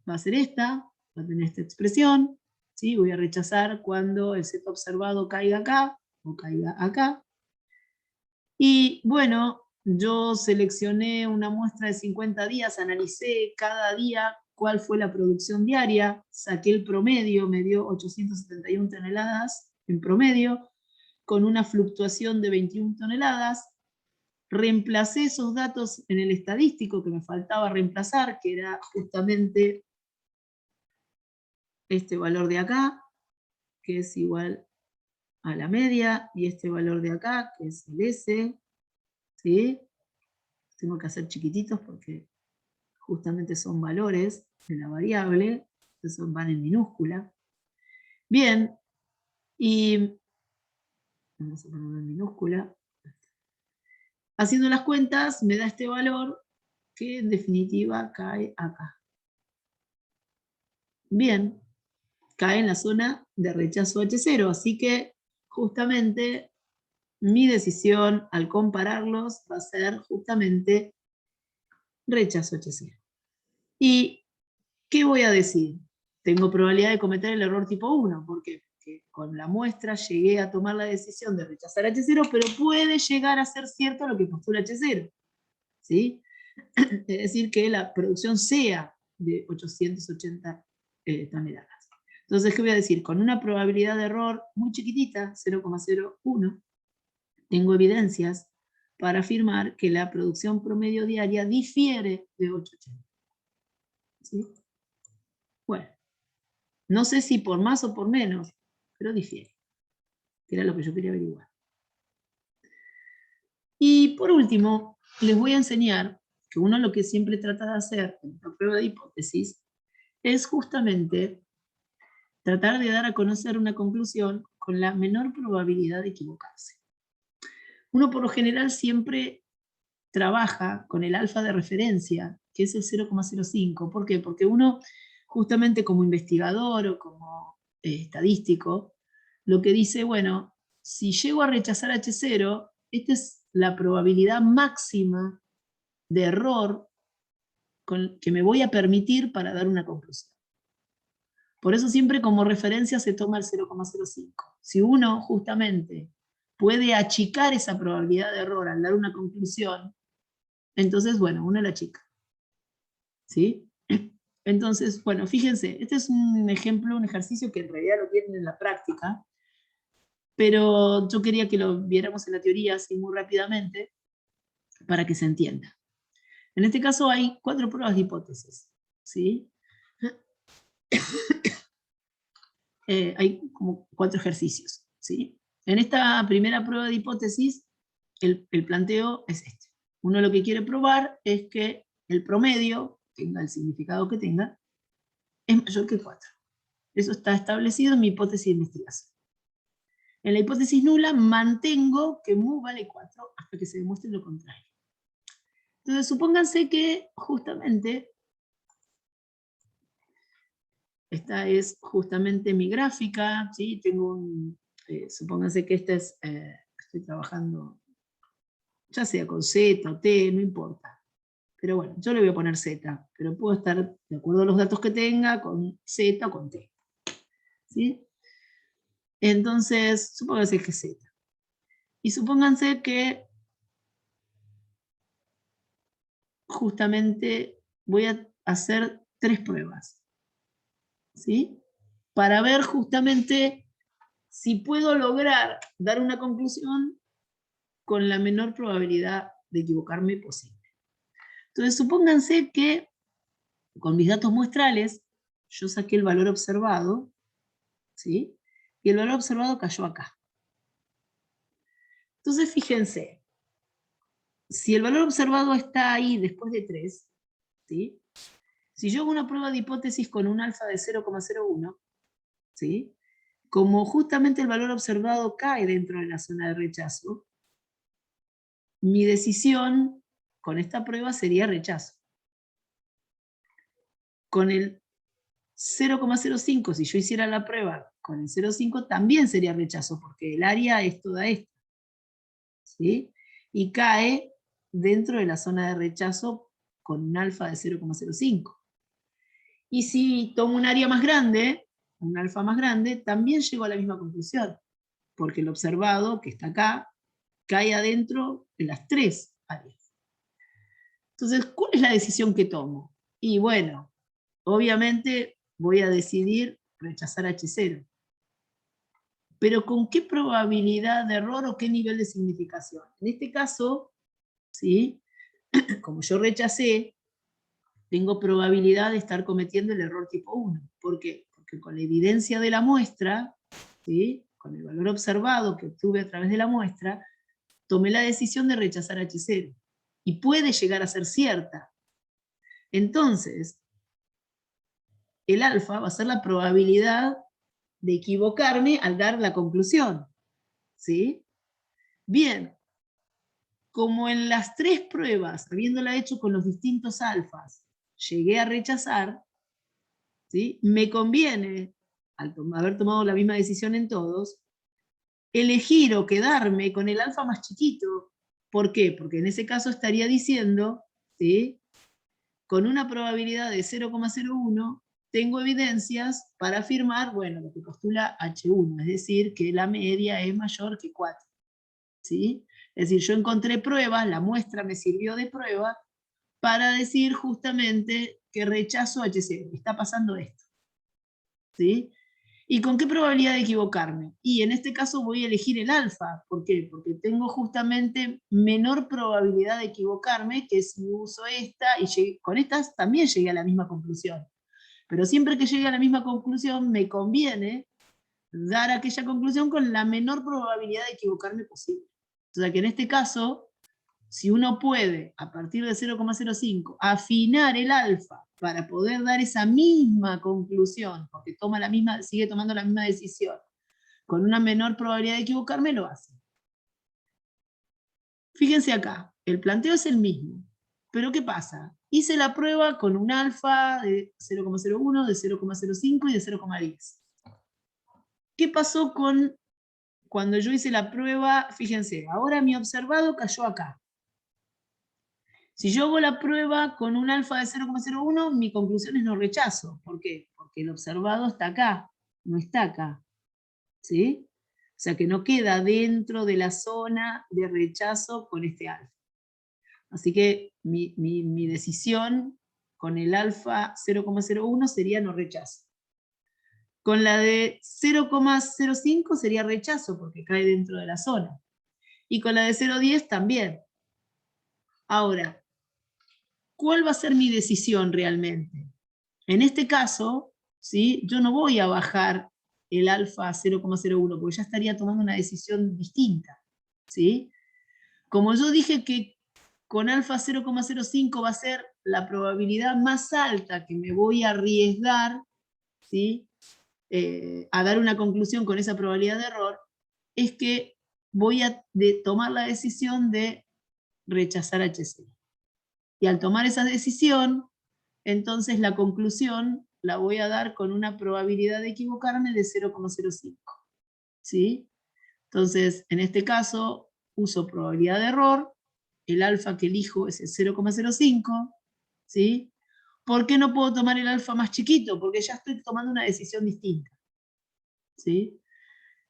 va a ser esta, va a tener esta expresión, ¿sí? Voy a rechazar cuando el Z observado caiga acá o caiga acá. Y bueno, yo seleccioné una muestra de 50 días, analicé cada día cuál fue la producción diaria, saqué el promedio, me dio 871 toneladas en promedio, con una fluctuación de 21 toneladas, reemplacé esos datos en el estadístico que me faltaba reemplazar, que era justamente este valor de acá, que es igual a la media, y este valor de acá, que es el S, ¿sí? tengo que hacer chiquititos porque justamente son valores de la variable, entonces van en minúscula. Bien, y vamos a ponerlo en minúscula. Haciendo las cuentas me da este valor que en definitiva cae acá. Bien, cae en la zona de rechazo H0, así que justamente mi decisión al compararlos va a ser justamente rechazo H0. ¿Y qué voy a decir? Tengo probabilidad de cometer el error tipo 1, porque con la muestra llegué a tomar la decisión de rechazar H0, pero puede llegar a ser cierto lo que postula H0. ¿Sí? Es decir, que la producción sea de 880 toneladas. Entonces, ¿qué voy a decir? Con una probabilidad de error muy chiquitita, 0,01, tengo evidencias para afirmar que la producción promedio diaria difiere de 880. ¿Sí? Bueno, no sé si por más o por menos, pero difiere, que era lo que yo quería averiguar. Y por último, les voy a enseñar que uno lo que siempre trata de hacer en esta prueba de hipótesis es justamente tratar de dar a conocer una conclusión con la menor probabilidad de equivocarse. Uno por lo general siempre trabaja con el alfa de referencia, que es el 0,05. ¿Por qué? Porque uno, justamente como investigador o como estadístico, lo que dice, bueno, si llego a rechazar H0, esta es la probabilidad máxima de error que me voy a permitir para dar una conclusión. Por eso siempre como referencia se toma el 0,05. Si uno justamente puede achicar esa probabilidad de error al dar una conclusión, entonces, bueno, uno la achica. ¿Sí? Entonces, bueno, fíjense, este es un ejemplo, un ejercicio que en realidad lo tienen en la práctica, pero yo quería que lo viéramos en la teoría así muy rápidamente para que se entienda. En este caso hay 4 pruebas de hipótesis. ¿Sí? Hay como 4 ejercicios. ¿Sí? En esta primera prueba de hipótesis, el planteo es este. Uno lo que quiere probar es que el promedio, tenga el significado que tenga, es mayor que 4. Eso está establecido en mi hipótesis de investigación. En la hipótesis nula mantengo que mu vale 4 hasta que se demuestre lo contrario. Entonces supónganse que justamente esta es justamente mi gráfica, ¿sí? Tengo supónganse que esta es, estoy trabajando ya sea con Z o T, no importa. Pero bueno, yo le voy a poner Z, pero puedo estar, de acuerdo a los datos que tenga, con Z o con T. ¿Sí? Entonces, supónganse que es Z. Y supónganse que justamente voy a hacer 3 pruebas. ¿Sí? Para ver justamente si puedo lograr dar una conclusión con la menor probabilidad de equivocarme posible. Entonces, supónganse que con mis datos muestrales yo saqué el valor observado, ¿sí? Y el valor observado cayó acá. Entonces, fíjense, si el valor observado está ahí después de 3, ¿sí? Si yo hago una prueba de hipótesis con un alfa de 0,01, ¿sí? Como justamente el valor observado cae dentro de la zona de rechazo, mi decisión con esta prueba sería rechazo. Con el 0,05, si yo hiciera la prueba con el 0,5, también sería rechazo, porque el área es toda esta. ¿Sí? Y cae dentro de la zona de rechazo con un alfa de 0,05. Y si tomo un área más grande, un alfa más grande, también llego a la misma conclusión, porque el observado, que está acá, cae adentro de las 3 áreas. Entonces, ¿cuál es la decisión que tomo? Y bueno, obviamente voy a decidir rechazar H0. Pero ¿con qué probabilidad de error o qué nivel de significación? En este caso, ¿sí? Como yo rechacé, tengo probabilidad de estar cometiendo el error tipo 1. ¿Por qué? Porque con la evidencia de la muestra, ¿sí? Con el valor observado que obtuve a través de la muestra, tomé la decisión de rechazar H0. y puede llegar a ser cierta. Entonces, el alfa va a ser la probabilidad de equivocarme al dar la conclusión. ¿Sí? Bien, como en las 3 pruebas, habiéndola hecho con los distintos alfas, llegué a rechazar, ¿sí? Me conviene, al haber tomado la misma decisión en todos, elegir o quedarme con el alfa más chiquito. ¿Por qué? Porque en ese caso estaría diciendo, ¿sí? Con una probabilidad de 0,01, tengo evidencias para afirmar, bueno, lo que postula H1, es decir, que la media es mayor que 4. ¿Sí? Es decir, yo encontré pruebas, la muestra me sirvió de prueba para decir justamente que rechazo H0, está pasando esto. ¿Sí? ¿Y con qué probabilidad de equivocarme? Y en este caso voy a elegir el alfa. ¿Por qué? Porque tengo justamente menor probabilidad de equivocarme que si uso esta, y con estas también llegué a la misma conclusión. Pero siempre que llegue a la misma conclusión, me conviene dar aquella conclusión con la menor probabilidad de equivocarme posible. O sea que en este caso, si uno puede, a partir de 0,05, afinar el alfa para poder dar esa misma conclusión, porque toma la misma, sigue tomando la misma decisión, con una menor probabilidad de equivocarme, lo hace. Fíjense acá, el planteo es el mismo, pero ¿qué pasa? Hice la prueba con un alfa de 0,01, de 0,05 y de 0,10. ¿Qué pasó cuando yo hice la prueba? Fíjense, ahora mi observado cayó acá. Si yo hago la prueba con un alfa de 0,01, mi conclusión es no rechazo. ¿Por qué? Porque el observado está acá, no está acá. ¿Sí? O sea que no queda dentro de la zona de rechazo con este alfa. Así que mi decisión con el alfa 0,01 sería no rechazo. Con la de 0,05 sería rechazo porque cae dentro de la zona. Y con la de 0,10 también. Ahora, ¿cuál va a ser mi decisión realmente? En este caso, ¿sí? Yo no voy a bajar el alfa a 0,01 porque ya estaría tomando una decisión distinta. ¿Sí? Como yo dije que con alfa 0,05 va a ser la probabilidad más alta que me voy a arriesgar, ¿sí? A dar una conclusión con esa probabilidad de error, es que voy a tomar la decisión de rechazar H0. Y al tomar esa decisión, entonces la conclusión la voy a dar con una probabilidad de equivocarme de 0,05. ¿Sí? Entonces, en este caso, uso probabilidad de error, el alfa que elijo es el 0,05, ¿sí? ¿Por qué no puedo tomar el alfa más chiquito? Porque ya estoy tomando una decisión distinta. ¿Sí?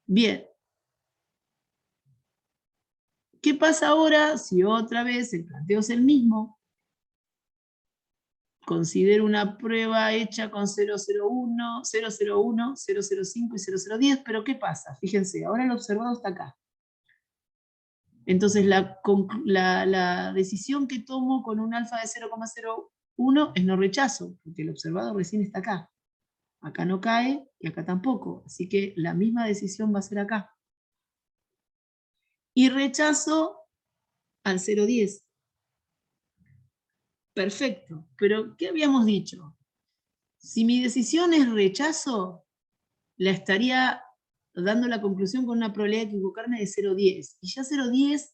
Bien. ¿Qué pasa ahora si otra vez el planteo es el mismo? Considero una prueba hecha con 001, 001, 005 y 0010, pero ¿qué pasa? Fíjense, ahora el observado está acá. Entonces la decisión que tomo con un alfa de 0,01 es no rechazo, porque el observado recién está acá. Acá no cae y acá tampoco, así que la misma decisión va a ser acá. Y rechazo al 0,10. Perfecto, pero ¿qué habíamos dicho? Si mi decisión es rechazo, la estaría dando la conclusión con una probabilidad de equivocarme de 0,10. Y ya 0,10,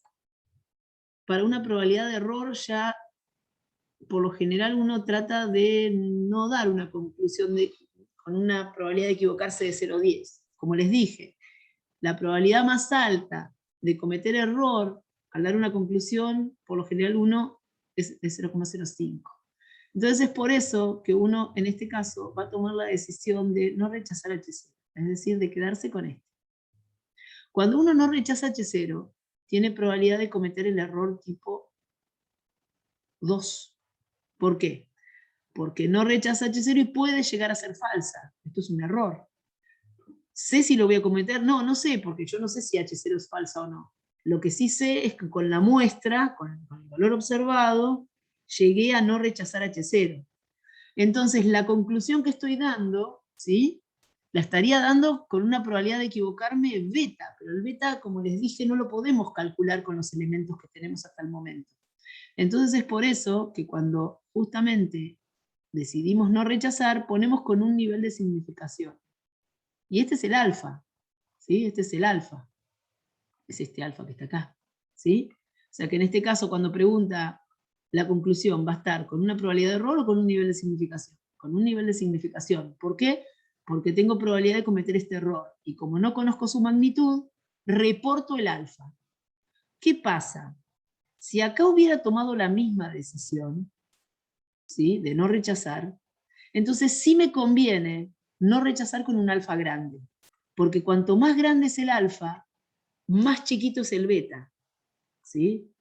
para una probabilidad de error, ya por lo general uno trata de no dar una conclusión con una probabilidad de equivocarse de 0,10. Como les dije, la probabilidad más alta de cometer error al dar una conclusión, por lo general uno es de 0,05. Entonces es por eso que uno, en este caso, va a tomar la decisión de no rechazar H0, es decir, de quedarse con este. Cuando uno no rechaza H0, tiene probabilidad de cometer el error tipo 2. ¿Por qué? Porque no rechaza H0 y puede llegar a ser falsa. Esto es un error. ¿Sé si lo voy a cometer? No, no sé, porque yo no sé si H0 es falsa o no. Lo que sí sé es que con la muestra, con el valor observado, llegué a no rechazar H0. Entonces, la conclusión que estoy dando, ¿sí? La estaría dando con una probabilidad de equivocarme beta, pero el beta, como les dije, no lo podemos calcular con los elementos que tenemos hasta el momento. Entonces es por eso que cuando justamente decidimos no rechazar, ponemos con un nivel de significación. Y este es el alfa, ¿sí? Este es el alfa. Es este alfa que está acá, ¿sí? O sea que en este caso, cuando pregunta, la conclusión va a estar con una probabilidad de error o con un nivel de significación. Con un nivel de significación. ¿Por qué? Porque tengo probabilidad de cometer este error. Y como no conozco su magnitud, reporto el alfa. ¿Qué pasa? Si acá hubiera tomado la misma decisión, ¿sí?, de no rechazar, entonces sí me conviene no rechazar con un alfa grande. Porque cuanto más grande es el alfa, más chiquito es el beta. ¿Sí?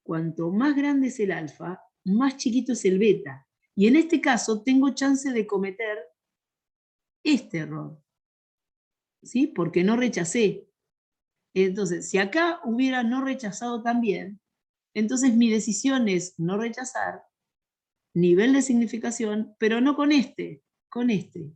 Cuanto más grande es el alfa, más chiquito es el beta. Y en este caso tengo chance de cometer este error, ¿sí? Porque no rechacé. Entonces, si acá hubiera no rechazado también, entonces mi decisión es no rechazar, nivel de significación, pero no con este, con este.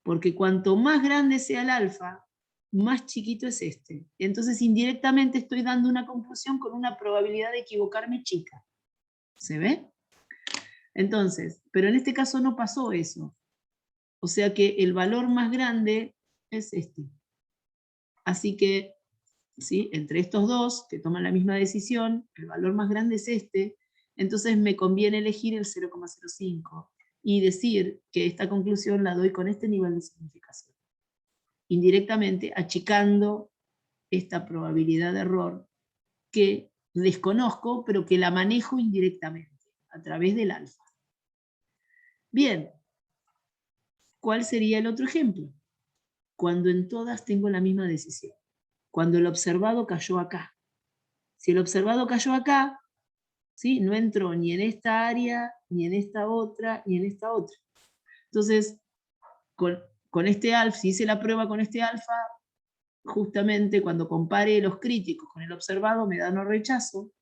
Porque cuanto más grande sea el alfa, más chiquito es este. Entonces, indirectamente estoy dando una conclusión con una probabilidad de equivocarme chica. ¿Se ve? Entonces, pero en este caso no pasó eso. O sea que el valor más grande es este. Así que, ¿sí?, entre estos dos, que toman la misma decisión, el valor más grande es este, entonces me conviene elegir el 0,05 y decir que esta conclusión la doy con este nivel de significación. Indirectamente achicando esta probabilidad de error que desconozco, pero que la manejo indirectamente, a través del alfa. Bien, ¿cuál sería el otro ejemplo? Cuando en todas tengo la misma decisión. Cuando el observado cayó acá. Si el observado cayó acá, ¿sí?, no entró ni en esta área, ni en esta otra, ni en esta otra. Entonces, con este alfa, si hice la prueba con este alfa, justamente cuando compare los críticos con el observado me da no rechazo.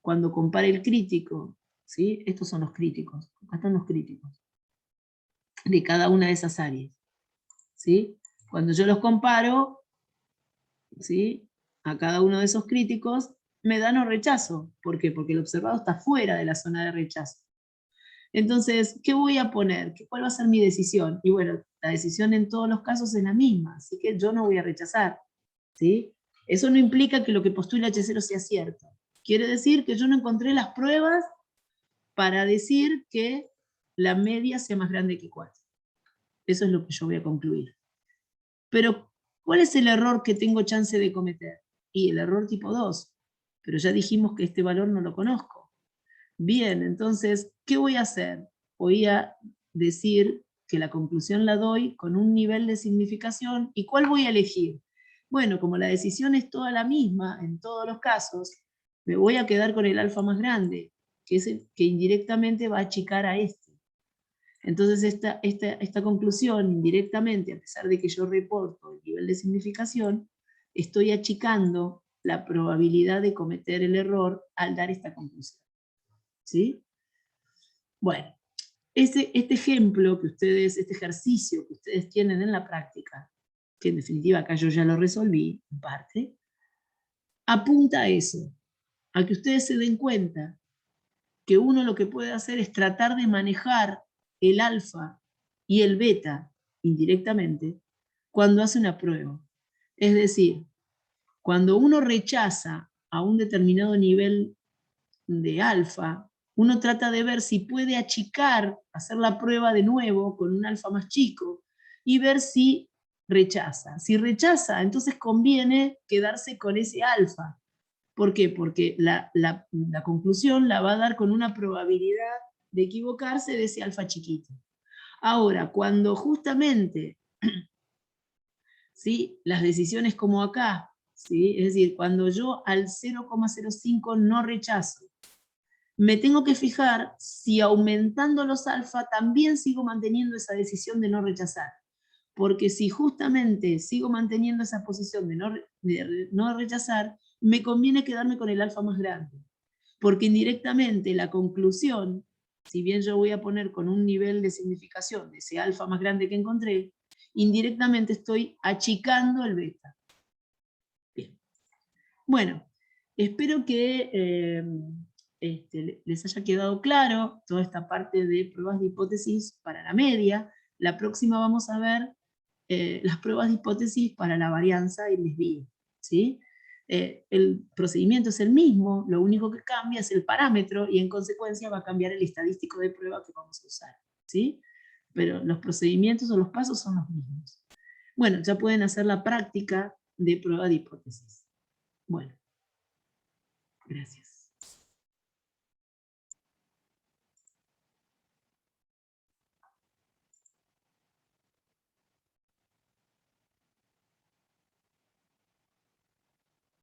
Cuando compare el crítico, ¿sí?, estos son los críticos, acá están los críticos, de cada una de esas áreas, ¿sí? Cuando yo los comparo, ¿sí?, a cada uno de esos críticos, me da no rechazo. ¿Por qué? Porque el observado está fuera de la zona de rechazo. Entonces, ¿qué voy a poner? ¿Cuál va a ser mi decisión? Y bueno, la decisión en todos los casos es la misma, así que yo no voy a rechazar, ¿sí? Eso no implica que lo que postula H0 sea cierto. Quiere decir que yo no encontré las pruebas para decir que la media sea más grande que 4. Eso es lo que yo voy a concluir. Pero, ¿cuál es el error que tengo chance de cometer? Y el error tipo 2. Pero ya dijimos que este valor no lo conozco. Bien, entonces, ¿qué voy a hacer? Voy a decir que la conclusión la doy con un nivel de significación. ¿Y cuál voy a elegir? Bueno, como la decisión es toda la misma en todos los casos, me voy a quedar con el alfa más grande, que es el que indirectamente va a achicar a este. Entonces esta conclusión, indirectamente, a pesar de que yo reporto el nivel de significación, estoy achicando la probabilidad de cometer el error al dar esta conclusión. ¿Sí? Bueno, este ejemplo que ustedes, este ejercicio que ustedes tienen en la práctica, que en definitiva acá yo ya lo resolví, en parte, apunta a eso, a que ustedes se den cuenta que uno lo que puede hacer es tratar de manejar el alfa y el beta indirectamente cuando hace una prueba. Es decir, cuando uno rechaza a un determinado nivel de alfa, uno trata de ver si puede achicar, hacer la prueba de nuevo con un alfa más chico y ver si rechaza. Si rechaza, entonces conviene quedarse con ese alfa. ¿Por qué? Porque la conclusión la va a dar con una probabilidad de equivocarse de ese alfa chiquito. Ahora, cuando justamente, ¿sí?, las decisiones como acá, ¿sí?, es decir, cuando yo al 0,05 no rechazo, me tengo que fijar si aumentando los alfa también sigo manteniendo esa decisión de no rechazar. Porque si justamente sigo manteniendo esa posición de no rechazar, me conviene quedarme con el alfa más grande. Porque indirectamente la conclusión, si bien yo voy a poner con un nivel de significación de ese alfa más grande que encontré, indirectamente estoy achicando el beta. Bien. Bueno, Espero que les haya quedado claro toda esta parte de pruebas de hipótesis para la media. La próxima vamos a ver las pruebas de hipótesis para la varianza y el desvío, ¿sí? El procedimiento es el mismo, lo único que cambia es el parámetro y en consecuencia va a cambiar el estadístico de prueba que vamos a usar, ¿sí? Pero los procedimientos o los pasos son los mismos. Bueno, ya pueden hacer la práctica de prueba de hipótesis. Bueno.